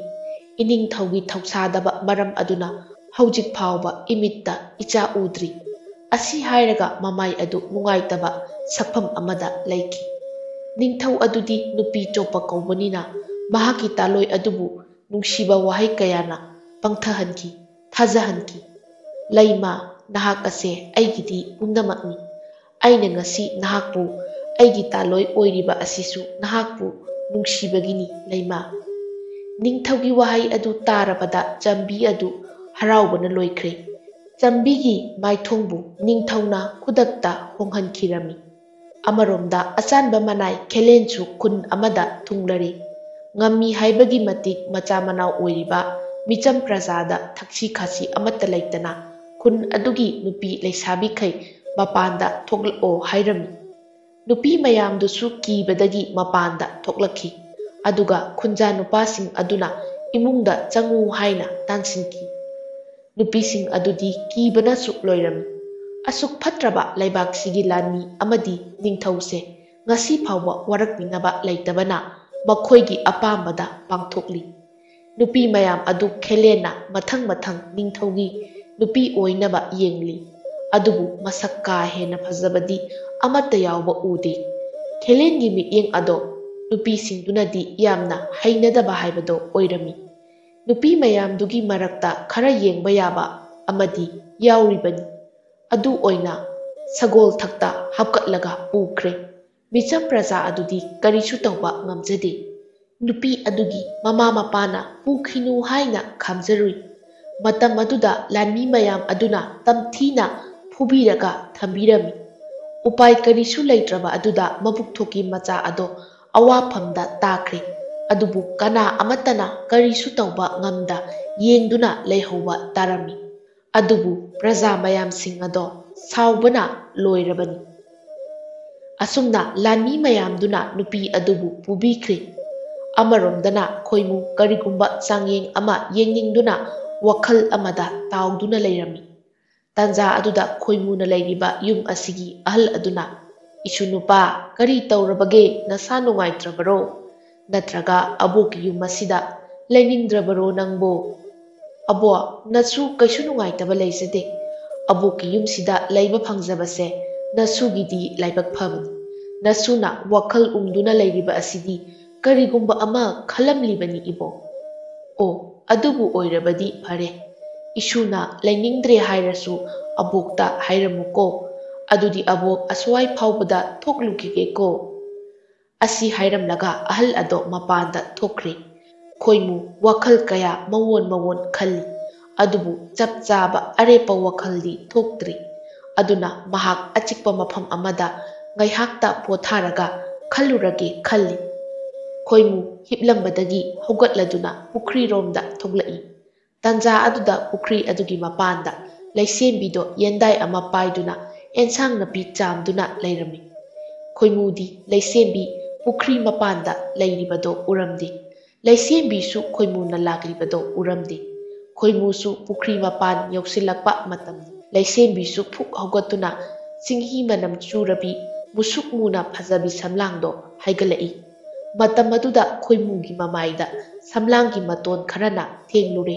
ꯏꯅꯤꯡꯊꯧꯒꯤ ꯊꯧꯁꯥꯗꯕ ꯃꯔꯝ ꯑꯗꯨꯅ ꯍꯧꯖꯤꯛ ꯐꯥꯎꯕ ꯏꯃꯤꯠꯇ ꯏꯆꯥ ꯎꯗ꯭ꯔꯤ"꯫ ꯑꯁꯤ ꯍꯥꯏꯔꯒ ꯃꯃꯥꯏ ꯑꯗꯨ ꯅꯨꯡꯉꯥꯏꯇꯕ ꯁꯛꯐꯝ ꯑꯃꯗ ꯂꯩꯈꯤ꯫ ꯅꯤꯡꯊꯧ ꯑꯗꯨꯗꯤ ꯅꯨꯄꯤ ꯆꯣꯞꯄ ꯀꯧꯕꯅꯤꯅ ꯃꯍꯥꯛꯀꯤ ꯇꯥꯂꯣꯏ ꯑꯗꯨꯕꯨ ꯅꯨꯡꯁꯤꯕ ꯋꯥꯍꯩ ꯀꯌꯥꯅ ꯄꯪꯊꯍꯟꯈꯤ, ꯊꯥꯖꯍꯟꯈꯤ꯫ "ꯂꯩꯃ, ꯅꯍꯥꯛ ꯑꯁꯦ ꯑꯩꯒꯤꯗꯤ ꯄꯨꯝꯅꯃꯛꯅꯤ꯫ ꯑꯩꯅ ꯉꯁꯤ ꯅꯍꯥꯛꯄꯨ ꯑꯩꯒꯤ ꯇꯥꯂꯣꯏ ꯑꯣꯏꯔꯤꯕ ꯑꯁꯤꯁꯨ ꯅꯍꯥꯛꯄꯨ ꯅꯨꯡꯁꯤꯕꯒꯤꯅꯤ ꯂꯩꯃ"꯫ ꯅꯤꯡꯊꯧꯒꯤ ꯋꯥꯍꯩ ꯑꯗꯨ ꯇꯥꯔꯕꯗ ꯆꯝꯕꯤ ꯑꯗꯨ ꯍꯔꯥꯎꯕꯅ ꯂꯣꯏꯈ꯭ꯔꯦ꯫ ꯆꯝꯕꯤꯒꯤ ꯃꯥꯏꯊꯣꯡꯕꯨ ꯅꯤꯡꯊꯧꯅ ꯈꯨꯗꯛꯇ ꯍꯣꯡꯍꯟꯈꯤꯔꯝꯃꯤ꯫ ꯑꯃꯔꯣꯝꯗ ꯑꯆꯥꯟꯕ ꯃꯅꯥꯏ ꯈꯦꯂꯦꯟꯁꯨ ꯈꯨꯟ ꯑꯃꯗ ꯊꯨꯡꯂꯔꯦ꯫ ꯉꯝꯃꯤ ꯍꯥꯏꯕꯒꯤ ꯃꯇꯤꯛ ꯃꯆꯥ ꯃꯅꯥꯎ ꯑꯣꯏꯔꯤꯕ ꯃꯤꯆꯝ ꯄ꯭ꯔꯖꯥꯗ ꯊꯛꯁꯤ ꯈꯥꯁꯤ ꯑꯃꯠꯇ ꯂꯩꯇꯅ ꯈꯨꯟ ꯑꯗꯨꯒꯤ ꯅꯨꯄꯤ ꯂꯩꯁꯥꯕꯤꯈꯩ ꯃꯄꯥꯟꯗ ꯊꯣꯛꯂꯛꯑꯣ ꯍꯥꯏꯔꯝꯃꯤ꯫ ꯅꯨꯄꯤ ꯃꯌꯥꯝꯗꯨꯁꯨ ꯀꯤꯕꯗꯒꯤ ꯃꯄꯥꯟꯗ ꯊꯣꯛꯂꯛꯈꯤ꯫ ꯑꯗꯨꯒ ꯈꯨꯟꯖꯥ ꯅꯨꯄꯥꯁꯤꯡ ꯑꯗꯨꯅ ꯏꯃꯨꯡꯗ ꯆꯪꯉꯨ ꯍꯥꯏꯅ ꯇꯥꯟꯁꯤꯟꯈꯤ꯫ ꯅꯨꯄꯤꯁꯤꯡ ꯑꯗꯨꯗꯤ ꯀꯤꯕꯅꯁꯨ ꯂꯣꯏꯔꯝꯃꯤ꯫ ꯑꯁꯨꯛ ꯐꯠꯇ꯭ꯔꯕ ꯂꯩꯕꯥꯛꯁꯤꯒꯤ ꯂꯥꯟꯃꯤ ꯑꯃꯗꯤ ꯅꯤꯡꯊꯧꯁꯦ ꯉꯁꯤ ꯐꯥꯎꯕ ꯋꯥꯔꯛꯄꯤꯅꯕ ꯂꯩꯇꯕꯅ ꯃꯈꯣꯏꯒꯤ ꯑꯄꯥꯝꯕꯗ ꯄꯥꯡꯊꯣꯛꯂꯤ꯫ ꯅꯨꯄꯤ ꯃꯌꯥꯝ ꯑꯗꯨ ꯈꯦꯂꯦꯟꯅ ꯃꯊꯪ ꯃꯊꯪ ꯅꯤꯡꯊꯧꯒꯤ ꯅꯨꯄꯤ ꯑꯣꯏꯅꯕ ꯌꯦꯡꯂꯤ, ꯑꯗꯨꯕꯨ ꯃꯁꯛ ꯀꯥ ꯍꯦꯟꯅ ꯐꯖꯕꯗꯤ ꯑꯃꯠꯇ ꯌꯥꯎꯕ ꯎꯗꯦ꯫ ꯈꯦꯂꯦꯟꯒꯤ ꯃꯤꯠꯌꯦꯡ ꯑꯗꯣ ꯅꯨꯄꯤꯁꯤꯡꯗꯨꯅꯗꯤ ꯌꯥꯝꯅ ꯍꯩꯅꯗꯕ ꯍꯥꯏꯕꯗꯣ ꯑꯣꯏꯔꯝꯃꯤ꯫ ꯅꯨꯄꯤ ꯃꯌꯥꯝꯗꯨꯒꯤ ꯃꯔꯛꯇ ꯈꯔ ꯌꯦꯡꯕ ꯌꯥꯕ ꯑꯃꯗꯤ ꯌꯥꯎꯔꯤꯕꯅꯤ꯫ ꯑꯗꯨ ꯑꯣꯏꯅ ꯁꯒꯣꯜꯊꯛꯇ ꯍꯥꯞꯀꯠꯂꯒ ꯄꯨꯈ꯭ꯔꯦ꯫ ꯃꯤꯆꯝ ꯄ꯭ꯔꯖꯥ ꯑꯗꯨꯗꯤ ꯀꯔꯤꯁꯨ ꯇꯧꯕ ꯉꯝꯖꯗꯦ꯫ ꯅꯨꯄꯤ ꯑꯗꯨꯒꯤ ꯃꯃꯥ ꯃꯄꯥꯅ ꯄꯨꯈꯤꯅꯨ ꯍꯥꯏꯅ ꯈꯥꯝꯖꯔꯨꯏ꯫ ꯃꯇꯝ ꯑꯗꯨꯗ ꯂꯥꯟꯃꯤ ꯃꯌꯥꯝ ꯑꯗꯨꯅ ꯇꯝꯊꯤꯅ ꯐꯨꯕꯤꯔꯒ ꯊꯝꯕꯤꯔꯝꯃꯤ꯫ ꯎꯄꯥꯏ ꯀꯔꯤꯁꯨ ꯂꯩꯇ꯭ꯔꯕ ꯑꯗꯨꯗ ꯃꯕꯨꯛꯊꯣꯛꯀꯤ ꯃꯆꯥ ꯑꯗꯣ ꯑꯋꯥꯐꯝꯗ ꯇꯥꯈ꯭ꯔꯦ꯫ ꯑꯗꯨꯕꯨ ꯀꯅꯥ ꯑꯃꯠꯇꯅ ꯀꯔꯤꯁꯨ ꯇꯧꯕ ꯉꯝꯗ ꯌꯦꯡꯗꯨꯅ ꯂꯩꯍꯧꯕ ꯇꯥꯔꯝꯃꯤ꯫ ꯑꯗꯨꯕꯨ ꯄ꯭ꯔꯖꯥ ꯃꯌꯥꯝꯁꯤꯡ ꯑꯗꯣ ꯁꯥꯎꯕꯅ ꯂꯣꯏꯔꯕꯅꯤ꯫ ꯑꯁꯨꯝꯅ ꯂꯥꯟꯃꯤ ꯃꯌꯥꯝꯗꯨꯅ ꯅꯨꯄꯤ ꯑꯗꯨꯕꯨ ꯄꯨꯕꯤꯈ꯭ꯔꯦ꯫ ꯑꯃꯔꯣꯝꯗꯅ ꯈꯣꯏꯃꯨ ꯀꯔꯤꯒꯨꯝꯕ ꯆꯥꯡꯌꯦꯡ ꯑꯃ ꯌꯦꯡꯅꯤꯡꯗꯨꯅ ꯋꯥꯈꯜ ꯑꯃꯗ ꯇꯥꯎꯗꯨꯅ ꯂꯩꯔꯝꯃꯤ꯫ ꯇꯥꯟꯖꯥ ꯑꯗꯨꯗ ꯈꯣꯏꯃꯨꯅ ꯂꯩꯔꯤꯕ ꯌꯨꯝ ꯑꯁꯤꯒꯤ ꯑꯍꯜ ꯑꯗꯨꯅ, "ꯏꯁꯨ ꯅꯨꯄꯥ, ꯀꯔꯤ ꯇꯧꯔꯕꯒꯦ? ꯅꯁꯥ ꯅꯨꯡꯉꯥꯏꯇ꯭ꯔꯕꯔꯣ? ꯅꯠꯇ꯭ꯔꯒ ꯑꯕꯣꯛꯀꯤ ꯌꯨꯝ ꯑꯁꯤꯗ ꯂꯩꯅꯤꯡꯗ꯭ꯔꯕꯔꯣ ꯅꯪꯕꯣ?" "ꯑꯕꯣ, ꯅꯁꯨ ꯀꯩꯁꯨ ꯅꯨꯡꯉꯥꯏꯇꯕ ꯂꯩꯖꯗꯦ꯫ ꯑꯕꯣꯛꯀꯤ ꯌꯨꯝꯁꯤꯗ ꯂꯩꯕ ꯐꯪꯖꯕꯁꯦ ꯅꯁꯨꯒꯤꯗꯤ ꯂꯥꯏꯕꯛ ꯐꯕꯅꯤ꯫ ꯅꯁꯨꯅ ꯋꯥꯈꯜ ꯎꯡꯗꯨꯅ ꯂꯩꯔꯤꯕ ꯑꯁꯤꯗꯤ ꯀꯔꯤꯒꯨꯝꯕ ꯑꯃ ꯈꯜꯂꯝꯂꯤꯕꯅꯤ ꯏꯕꯣ." "ꯑꯣ, ꯑꯗꯨꯕꯨ ꯑꯣꯏꯔꯕꯗꯤ ꯐꯔꯦ꯫ ꯏꯁꯨꯅ ꯂꯩꯅꯤꯡꯗ꯭ꯔꯦ ꯍꯥꯏꯔꯁꯨ ꯑꯕꯣꯛꯇ ꯍꯥꯏꯔꯝꯃꯨꯀꯣ꯫ ꯑꯗꯨꯗꯤ ꯑꯕꯣꯛ ꯑꯁ꯭ꯋꯥꯏ ꯐꯥꯎꯕꯗ ꯊꯣꯛꯂꯨꯈꯤꯒꯦꯀꯣ." ꯑꯁꯤ ꯍꯥꯏꯔꯝꯂꯒ ꯑꯍꯜ ꯑꯗꯣ ꯃꯄꯥꯟꯗ ꯊꯣꯛꯈ꯭ꯔꯦ꯫ ꯈꯣꯏꯃꯨ ꯋꯥꯈꯜ ꯀꯌꯥ ꯃꯋꯣꯟ ꯃꯋꯣꯟ ꯈꯜꯂꯤ, ꯑꯗꯨꯕꯨ ꯆꯞ ꯆꯥꯕ ꯑꯔꯦꯞꯄ ꯋꯥꯈꯜꯗꯤ ꯊꯣꯛꯇ꯭ꯔꯤ꯫ ꯑꯗꯨꯅ ꯃꯍꯥꯛ ꯑꯆꯤꯛꯄ ꯃꯐꯝ ꯑꯃꯗ ꯉꯥꯏꯍꯥꯛꯇ ꯄꯣꯊꯥꯔꯒ ꯈꯜꯂꯨꯔꯒꯦ ꯈꯜꯂꯤ꯫ ꯈꯣꯏꯃꯨ ꯍꯤꯞꯂꯝꯕꯗꯒꯤ ꯍꯧꯒꯠꯂꯗꯨꯅ ꯄꯨꯈ꯭ꯔꯤꯔꯣꯝꯗ ꯊꯣꯛꯂꯛꯏ꯫ ꯇꯥꯟꯖꯥ ꯑꯗꯨꯗ ꯄꯨꯈ꯭ꯔꯤ ꯑꯗꯨꯒꯤ ꯃꯄꯥꯟꯗ ꯂꯩꯁꯦꯝꯕꯤꯗꯣ ꯌꯦꯟꯗꯥꯏ ꯑꯃ ꯄꯥꯏꯗꯨꯅ ꯑꯦꯟꯁꯥꯡ ꯅꯥꯄꯤ ꯆꯥꯝꯗꯨꯅ ꯂꯩꯔꯝꯃꯤ꯫ ꯈꯣꯏꯃꯨꯗꯤ ꯂꯩꯁꯦꯝꯕꯤ ꯄꯨꯈ꯭ꯔꯤ ꯃꯄꯥꯟꯗ ꯂꯩꯔꯤꯕꯗꯣ ꯎꯔꯝꯗꯦ꯫ ꯂꯩꯁꯦꯝꯕꯤꯁꯨ ꯈꯣꯏꯃꯨꯅ ꯂꯥꯛꯂꯤꯕꯗꯣ ꯎꯔꯝꯗꯦ꯫ ꯈꯣꯏꯃꯨꯁꯨ ꯄꯨꯈ꯭ꯔꯤ ꯃꯄꯥꯟ ꯌꯧꯁꯤꯜꯂꯛꯄ ꯃꯇꯝꯗ ꯂꯩꯁꯦꯝꯕꯤꯁꯨ ꯐꯨꯛ ꯍꯧꯒꯠꯇꯨꯅ ꯆꯤꯡꯍꯤ ꯃꯅꯝ ꯆꯨꯔꯕꯤ ꯃꯨꯁꯨꯛ ꯃꯨꯅ ꯐꯖꯕꯤ ꯁꯝꯂꯥꯡꯗꯣ ꯍꯥꯏꯒꯠꯂꯛꯏ꯫ ꯃꯇꯝ ꯑꯗꯨꯗ ꯈꯣꯏꯃꯨꯒꯤ ꯃꯃꯥꯏꯗ ꯁꯝꯂꯥꯡꯒꯤ ꯃꯇꯣꯟ ꯈꯔꯅ ꯊꯦꯡꯂꯨꯔꯦ꯫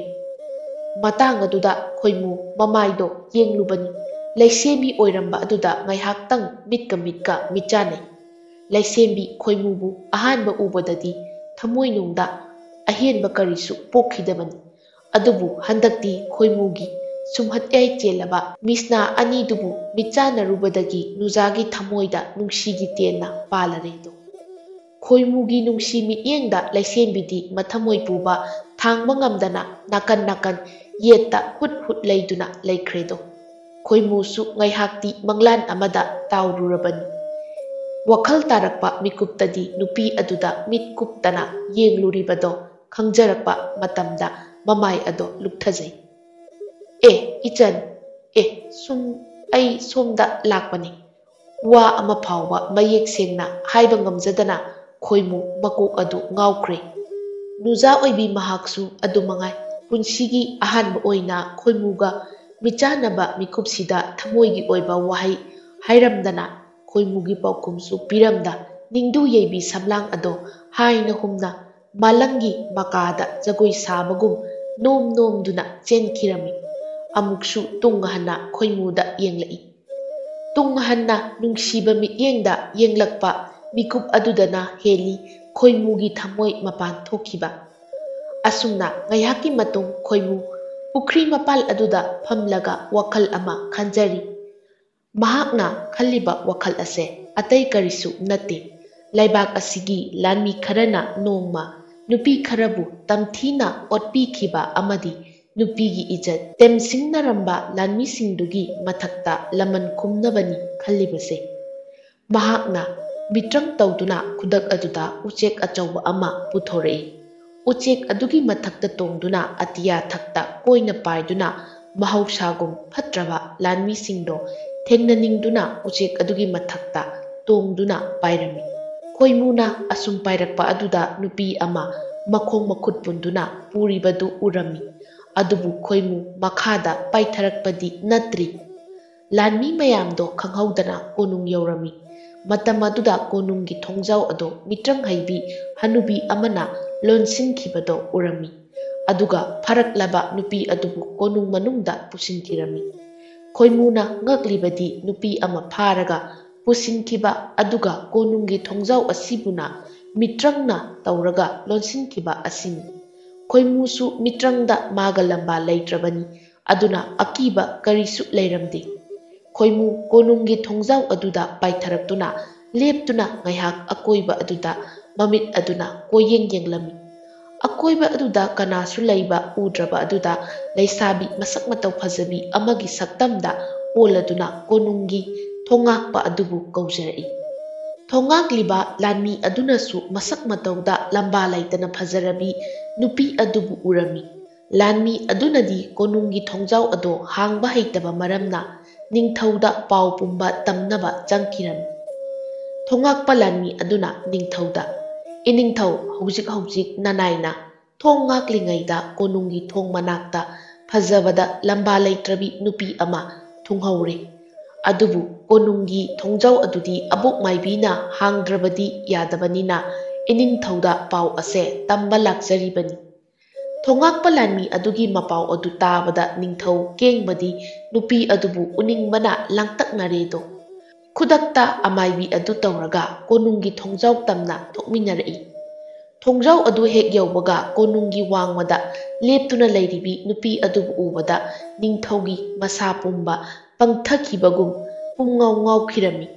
ꯃꯇꯥꯡ ꯑꯗꯨꯗ ꯈꯣꯏꯃꯨ ꯃꯃꯥꯏꯗꯣ ꯌꯦꯡꯂꯨꯕꯅꯤ꯫ ꯂꯩꯁꯦꯝꯕꯤ ꯑꯣꯏꯔꯝꯕ ꯑꯗꯨꯗ ꯉꯥꯏꯍꯥꯛꯇꯪ ꯃꯤꯠꯀ ꯃꯤꯠꯆꯥꯟꯅꯩ꯫ ꯂꯩꯁꯦꯝꯕꯤ ꯈꯣꯏꯃꯨꯕꯨ ꯑꯍꯥꯟꯕ ꯎꯕꯗꯗꯤ ꯊꯃꯣꯏꯅꯨꯡꯗ ꯑꯍꯦꯟꯕ ꯀꯔꯤꯁꯨ ꯄꯣꯛꯈꯤꯗꯕꯅꯤ꯫ ꯑꯗꯨꯕꯨ ꯍꯟꯗꯛꯇꯤ ꯈꯣꯏꯃꯨꯒꯤ ꯁꯨꯝꯍꯠꯌꯥꯏ ꯆꯦꯜꯂꯕ ꯃꯤꯁꯅꯥ ꯑꯅꯤꯗꯨꯕꯨ ꯃꯤꯠꯆꯥꯟꯅꯔꯨꯕꯗꯒꯤ ꯅꯨꯖꯥꯒꯤ ꯊꯃꯣꯏꯗ ꯅꯨꯡꯁꯤꯒꯤ ꯇꯦꯟꯅ ꯄꯥꯜꯂꯔꯦꯗꯣ꯫ ꯈꯣꯏꯃꯨꯒꯤ ꯅꯨꯡꯁꯤ ꯃꯤꯠꯌꯦꯡꯗ ꯂꯩꯁꯦꯝꯕꯤꯗꯤ ꯃꯊꯃꯣꯏ ꯄꯨꯕ ꯊꯥꯡꯕ ꯉꯝꯗꯅ ꯅꯥꯀꯟ ꯅꯥꯀꯟ ꯌꯦꯠꯇ ꯍꯨꯠ ꯍꯨꯠ ꯂꯩꯗꯨꯅ ꯂꯩꯈ꯭ꯔꯦꯗꯣ꯫ ꯈꯣꯏꯃꯨꯁꯨ ꯉꯥꯏꯍꯥꯛꯇꯤ ꯃꯪꯂꯥꯟ ꯑꯃꯗ ꯇꯥꯎꯔꯨꯔꯕꯅꯤ꯫ ꯋꯥꯈꯜ ꯇꯥꯔꯛꯄ ꯃꯤꯀꯨꯞꯇꯗꯤ ꯅꯨꯄꯤ ꯑꯗꯨꯗ ꯃꯤꯠ ꯀꯨꯞꯇꯅ ꯌꯦꯡꯂꯨꯔꯤꯕꯗꯣ ꯈꯪꯖꯔꯛꯄ ꯃꯇꯝꯗ ꯃꯃꯥꯏ ꯑꯗꯣ ꯂꯨꯞꯊꯖꯩ꯫ "ꯑꯦ ꯏꯆꯟ, ꯑꯩ ꯁꯣꯝꯗ ꯂꯥꯛꯄꯅꯤ"꯫ ꯋꯥ ꯑꯃ ꯐꯥꯎꯕ ꯃꯌꯦꯛ ꯁꯦꯡꯅ ꯍꯥꯏꯕ ꯉꯝꯖꯗꯅ ꯈꯣꯏꯃꯨ ꯃꯀꯣꯛ ꯑꯗꯨ ꯉꯥꯎꯈ꯭ꯔꯦ꯫ ꯅꯨꯖꯥ ꯑꯣꯏꯕꯤ ꯃꯍꯥꯛꯁꯨ ꯑꯗꯨꯃꯉꯥꯏ꯫ ꯄꯨꯟꯁꯤꯒꯤ ꯑꯍꯥꯟꯕ ꯑꯣꯏꯅ ꯈꯣꯏꯃꯨꯒ ꯃꯤꯠꯆꯥꯟꯅꯕ ꯃꯤꯀꯨꯞꯁꯤꯗ ꯊꯃꯣꯏꯒꯤ ꯑꯣꯏꯕ ꯋꯥꯍꯩ ꯍꯥꯏꯔꯝꯗꯅ ꯈꯣꯏꯃꯨꯒꯤ ꯄꯥꯎꯈꯨꯝꯁꯨ ꯄꯤꯔꯝꯗ ꯅꯤꯡꯗꯨ ꯌꯩꯕꯤ ꯁꯝꯂꯥꯡ ꯑꯗꯣ ꯍꯥꯏꯅ ꯍꯨꯝꯅ ꯃꯥꯂꯪꯒꯤ ꯃꯀꯥꯗ ꯖꯒꯣꯏ ꯁꯥꯕꯒꯨꯝ ꯅꯣꯝ ꯅꯣꯝꯗꯨꯅ ꯆꯦꯟꯈꯤꯔꯝꯃꯤ꯫ ꯑꯃꯨꯛꯁꯨ ꯇꯨꯡ ꯍꯟꯅ ꯈꯣꯏꯃꯨꯗ ꯌꯦꯡꯂꯛꯏ꯫ ꯇꯨꯡ ꯍꯟꯅ ꯅꯨꯡꯁꯤꯕ ꯃꯤꯠꯌꯦꯡꯗ ꯌꯦꯡꯂꯛꯄ ꯃꯤꯀꯨꯞ ꯑꯗꯨꯗꯅ ꯍꯦꯜꯂꯤ ꯈꯣꯏꯃꯨꯒꯤ ꯊꯃꯣꯏ ꯃꯄꯥꯟ ꯊꯣꯛꯈꯤꯕ꯫ ꯑꯁꯨꯝꯅ ꯉꯥꯏꯍꯥꯛꯀꯤ ꯃꯇꯨꯡ ꯈꯣꯏꯃꯨ ꯄꯨꯈ꯭ꯔꯤ ꯃꯄꯥꯜ ꯑꯗꯨꯗ ꯐꯝꯂꯒ ꯋꯥꯈꯜ ꯑꯃ ꯈꯟꯖꯔꯤ꯫ ꯃꯍꯥꯛꯅ ꯈꯜꯂꯤꯕ ꯋꯥꯈꯜ ꯑꯁꯦ ꯑꯇꯩ ꯀꯔꯤꯁꯨ ꯅꯠꯇꯦ꯫ ꯂꯩꯕꯥꯛ ꯑꯁꯤꯒꯤ ꯂꯥꯟꯃꯤ ꯈꯔꯅ ꯅꯣꯡꯃ ꯅꯨꯄꯤ ꯈꯔꯕꯨ ꯇꯝꯊꯤꯅ ꯑꯣꯠꯄꯤꯈꯤꯕ ꯑꯃꯗꯤ ꯅꯨꯄꯤꯒꯤ ꯏꯖꯠ ꯇꯦꯝꯁꯤꯡꯅꯔꯝꯕ ꯂꯥꯟꯃꯤꯁꯤꯡꯗꯨꯒꯤ ꯃꯊꯛꯇ ꯂꯃꯟ ꯈꯨꯝꯅꯕꯅꯤ ꯈꯜꯂꯤꯕꯁꯦ꯫ ꯃꯍꯥꯛꯅ ꯃꯤꯇ꯭ꯔꯪ ꯇꯧꯗꯨꯅ ꯈꯨꯗꯛ ꯑꯗꯨꯗ ꯎꯆꯦꯛ ꯑꯆꯧꯕ ꯑꯃ ꯄꯨꯊꯣꯔꯛꯏ꯫ ꯎꯆꯦꯛ ꯑꯗꯨꯒꯤ ꯃꯊꯛꯇ ꯇꯣꯡꯗꯨꯅ ꯑꯇꯤꯌꯥ ꯊꯛꯇ ꯀꯣꯏꯅ ꯄꯥꯏꯗꯨꯅ ꯃꯍꯧꯁꯥꯒꯨꯝ ꯐꯠꯇ꯭ꯔꯕ ꯂꯥꯟꯃꯤꯁꯤꯡꯗꯣ ꯊꯦꯡꯅꯅꯤꯡꯗꯨꯅ ꯎꯆꯦꯛ ꯑꯗꯨꯒꯤ ꯃꯊꯛꯇ ꯇꯣꯡꯗꯨꯅ ꯄꯥꯏꯔꯝꯃꯤ꯫ ꯈꯣꯏꯃꯨꯅ ꯑꯁꯨꯝ ꯄꯥꯏꯔꯛꯄ ꯑꯗꯨꯗ ꯅꯨꯄꯤ ꯑꯃ ꯃꯈꯣꯡ ꯃꯈꯨꯠ ꯄꯨꯟꯗꯨꯅ ꯄꯨꯔꯤꯕꯗꯨ ꯎꯔꯝꯃꯤ꯫ ꯑꯗꯨꯕꯨ ꯈꯣꯏꯃꯨ ꯃꯈꯥꯗ ꯄꯥꯏꯊꯔꯛꯄꯗꯤ ꯅꯠꯇ꯭ꯔꯤ꯫ ꯂꯥꯟꯃꯤ ꯃꯌꯥꯝꯗꯣ ꯈꯪꯍꯧꯗꯅ ꯀꯣꯅꯨꯡ ꯌꯧꯔꯝꯃꯤ꯫ ꯃꯇꯝ ꯑꯗꯨꯗ ꯀꯣꯅꯨꯡꯒꯤ ꯊꯣꯡꯖꯥꯎ ꯑꯗꯣ ꯃꯤꯇ꯭ꯔꯪ ꯍꯩꯕꯤ ꯍꯅꯨꯕꯤ ꯑꯃꯅ ꯂꯣꯟꯁꯤꯟꯈꯤꯕꯗꯣ ꯎꯔꯝꯃꯤ꯫ ꯑꯗꯨꯒ ꯐꯔꯛꯂꯕ ꯅꯨꯄꯤ ꯑꯗꯨꯕꯨ ꯀꯣꯅꯨꯡ ꯃꯅꯨꯡꯗ ꯄꯨꯁꯤꯟꯈꯤꯔꯝꯃꯤ꯫ ꯈꯣꯏꯃꯨꯅ ꯉꯛꯂꯤꯕꯗꯤ ꯅꯨꯄꯤ ꯑꯃ ꯐꯥꯔꯒ ꯄꯨꯁꯤꯟꯈꯤꯕ ꯑꯗꯨꯒ ꯀꯣꯅꯨꯡꯒꯤ ꯊꯣꯡꯖꯥꯎ ꯑꯁꯤꯕꯨꯅ ꯃꯤꯇ꯭ꯔꯪꯅ ꯇꯧꯔꯒ ꯂꯣꯟꯁꯤꯟꯈꯤꯕ ꯑꯁꯤꯅꯤ꯫ ꯈꯣꯏꯃꯨꯁꯨ ꯃꯤꯇ꯭ꯔꯪꯗ ꯃꯥꯒ ꯂꯝꯕꯥ ꯂꯩꯇ꯭ꯔꯕꯅꯤ꯫ ꯑꯗꯨꯅ ꯑꯀꯤꯕ ꯀꯔꯤꯁꯨ ꯂꯩꯔꯝꯗꯦ꯫ ꯈꯣꯏꯃꯨ ꯀꯣꯅꯨꯡꯒꯤ ꯊꯣꯡꯖꯥꯎ ꯑꯗꯨꯗ ꯄꯥꯏꯊꯔꯛꯇꯨꯅ ꯂꯦꯞꯇꯨꯅ ꯉꯥꯏꯍꯥꯛ ꯑꯀꯣꯏꯕ ꯑꯗꯨꯗ ꯃꯃꯤꯠ ꯑꯗꯨꯅ ꯀꯣꯏꯌꯦꯡ ꯌꯦꯡꯂꯝꯃꯤ꯫ ꯑꯀꯣꯏꯕ ꯑꯗꯨꯗ ꯀꯅꯥꯁꯨ ꯂꯩꯕ ꯎꯗ꯭ꯔꯕ ꯑꯗꯨꯗ ꯂꯩꯁꯥꯕꯤ ꯃꯁꯛ ꯃꯇꯧ ꯐꯖꯕꯤ ꯑꯃꯒꯤ ꯁꯛꯇꯝꯗ ꯑꯣꯜꯂꯗꯨꯅ ꯀꯣꯅꯨꯡꯒꯤ ꯊꯣꯡꯉꯥꯛꯄ ꯑꯗꯨꯕꯨ ꯀꯧꯖꯔꯛꯏ꯫ ꯊꯣꯡꯉꯥꯛꯂꯤꯕ ꯂꯥꯟꯃꯤ ꯑꯗꯨꯅꯁꯨ ꯃꯁꯛ ꯃꯇꯧꯗ ꯂꯝꯕꯥ ꯂꯩꯇꯅ ꯐꯖꯔꯕꯤ ꯅꯨꯄꯤ ꯑꯗꯨꯕꯨ ꯎꯔꯝꯃꯤ꯫ ꯂꯥꯟꯃꯤ ꯑꯗꯨꯅꯗꯤ ꯀꯣꯅꯨꯡꯒꯤ ꯊꯣꯡꯖꯥꯎ ꯑꯗꯣ ꯍꯥꯡꯕ ꯍꯩꯇꯕ ꯃꯔꯝꯅ ꯅꯤꯡꯊꯧꯗ ꯄꯥꯎ ꯄꯨꯝꯕ ꯇꯝꯅꯕ ꯆꯪꯈꯤꯔꯝꯃꯤ꯫ ꯊꯣꯡꯉꯥꯛꯄ ꯂꯥꯟꯃꯤ ꯑꯗꯨꯅ ꯅꯤꯡꯊꯧꯗ "ꯏꯅꯤꯡꯊꯧ, ꯍꯧꯖꯤꯛ ꯅꯅꯥꯏꯅ ꯊꯣꯡ ꯉꯥꯛꯂꯤꯉꯩꯗ ꯀꯣꯅꯨꯡꯒꯤ ꯊꯣꯡ ꯃꯅꯥꯛꯇ ꯐꯖꯕꯗ ꯂꯝꯕꯥ ꯂꯩꯇ꯭ꯔꯕꯤ ꯅꯨꯄꯤ ꯑꯃ ꯊꯨꯡꯍꯧꯔꯦ꯫ ꯑꯗꯨꯕꯨ ꯀꯣꯅꯨꯡꯒꯤ ꯊꯣꯡꯖꯥꯎ ꯑꯗꯨꯗꯤ ꯑꯕꯣꯛ ꯃꯥꯏꯕꯤꯅ ꯍꯥꯡꯗ꯭ꯔꯕꯗꯤ ꯌꯥꯗꯕꯅꯤꯅ ꯏꯅꯤꯡꯊꯧꯗ ꯄꯥꯎ ꯑꯁꯦ ꯇꯝꯕ ꯂꯥꯛꯆꯔꯤꯕꯅꯤ꯫" ꯊꯣꯡꯉꯥꯛꯄ ꯂꯥꯟꯃꯤ ꯑꯗꯨꯒꯤ ꯃꯄꯥꯎ ꯑꯗꯨ ꯇꯥꯕꯗ ꯅꯤꯡꯊꯧ ꯀꯦꯡꯕꯗꯤ ꯅꯨꯄꯤ ꯑꯗꯨꯕꯨ ꯎꯅꯤꯡꯕꯅ ꯂꯥꯡꯇꯛꯅꯔꯦꯗꯣ꯫ ꯈꯨꯗꯛꯇ ꯑꯃꯥꯏꯕꯤ ꯑꯗꯨ ꯇꯧꯔꯒ ꯀꯣꯅꯨꯡꯒꯤ ꯊꯣꯡꯖꯥꯎ ꯇꯝꯅ ꯊꯣꯛꯃꯤꯟꯅꯔꯛꯏ꯫ ꯊꯣꯡꯖꯥꯎ ꯑꯗꯨ ꯍꯦꯛ ꯌꯧꯕꯒ ꯀꯣꯅꯨꯡꯒꯤ ꯋꯥꯡꯃꯗ ꯂꯦꯞꯇꯨꯅ ꯂꯩꯔꯤꯕꯤ ꯅꯨꯄꯤ ꯑꯗꯨꯕꯨ ꯎꯕꯗ ꯅꯤꯡꯊꯧꯒꯤ ꯃꯁꯥ ꯄꯨꯝꯕ ꯄꯪꯊꯈꯤꯕꯒꯨꯝ ꯄꯨꯡꯉꯥꯎ ꯉꯥꯎꯈꯤꯔꯝꯃꯤ꯫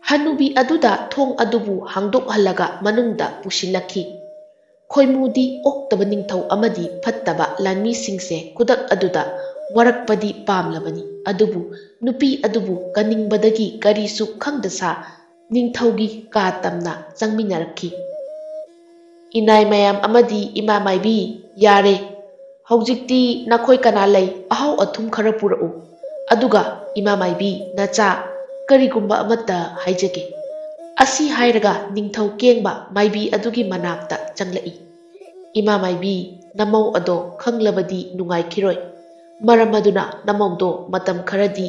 ꯍꯅꯨꯕꯤ ꯑꯗꯨꯗ ꯊꯣꯡ ꯑꯗꯨꯕꯨ ꯍꯥꯡꯗꯣꯛꯍꯜꯂꯒ ꯃꯅꯨꯡꯗ ꯄꯨꯁꯤꯜꯂꯛꯈꯤ꯫ ꯈꯣꯏꯃꯨꯗꯤ ꯑꯣꯛꯇꯕ ꯅꯤꯡꯊꯧ ꯑꯃꯗꯤ ꯐꯠꯇꯕ ꯂꯥꯟꯃꯤꯁꯤꯡꯁꯦ ꯈꯨꯗꯛ ꯑꯗꯨꯗ ꯋꯥꯔꯛꯄꯗꯤ ꯄꯥꯝꯂꯕꯅꯤ꯫ ꯑꯗꯨꯕꯨ ꯅꯨꯄꯤ ꯑꯗꯨꯕꯨ ꯀꯟꯅꯤꯡꯕꯗꯒꯤ ꯀꯔꯤꯁꯨ ꯈꯪꯗꯁꯥ ꯅꯤꯡꯊꯧꯒꯤ ꯀꯥ ꯇꯝꯅ ꯆꯪꯃꯤꯟꯅꯔꯛꯈꯤ꯫ "ꯏꯅꯥꯏ ꯃꯌꯥꯝ ꯑꯃꯗꯤ ꯏꯃꯥ ꯃꯥꯏꯕꯤ, ꯌꯥꯔꯦ, ꯍꯧꯖꯤꯛꯇꯤ ꯅꯈꯣꯏ ꯀꯅꯥ ꯂꯩ ꯑꯍꯥꯎ ꯑꯊꯨꯝ ꯈꯔ ꯄꯨꯔꯛꯎ꯫ ꯑꯗꯨꯒ ꯏꯃꯥ ꯃꯥꯏꯕꯤ, ꯅꯆꯥ, ꯀꯔꯤꯒꯨꯝꯕ ꯑꯃꯠꯇ ꯍꯥꯏꯖꯒꯦ꯫" ꯑꯁꯤ ꯍꯥꯏꯔꯒ ꯅꯤꯡꯊꯧ ꯀꯦꯡꯕ ꯃꯥꯏꯕꯤ ꯑꯗꯨꯒꯤ ꯃꯅꯥꯛꯇ ꯆꯪꯂꯛꯏ꯫ "ꯏꯃꯥ ꯃꯥꯏꯕꯤ, ꯅꯃꯧ ꯑꯗꯣ ꯈꯪꯂꯕꯗꯤ ꯅꯨꯡꯉꯥꯏꯈꯤꯔꯣꯏ꯫ ꯃꯔꯝ ꯑꯗꯨꯅ ꯅꯃꯧꯗꯣ ꯃꯇꯝ ꯈꯔꯗꯤ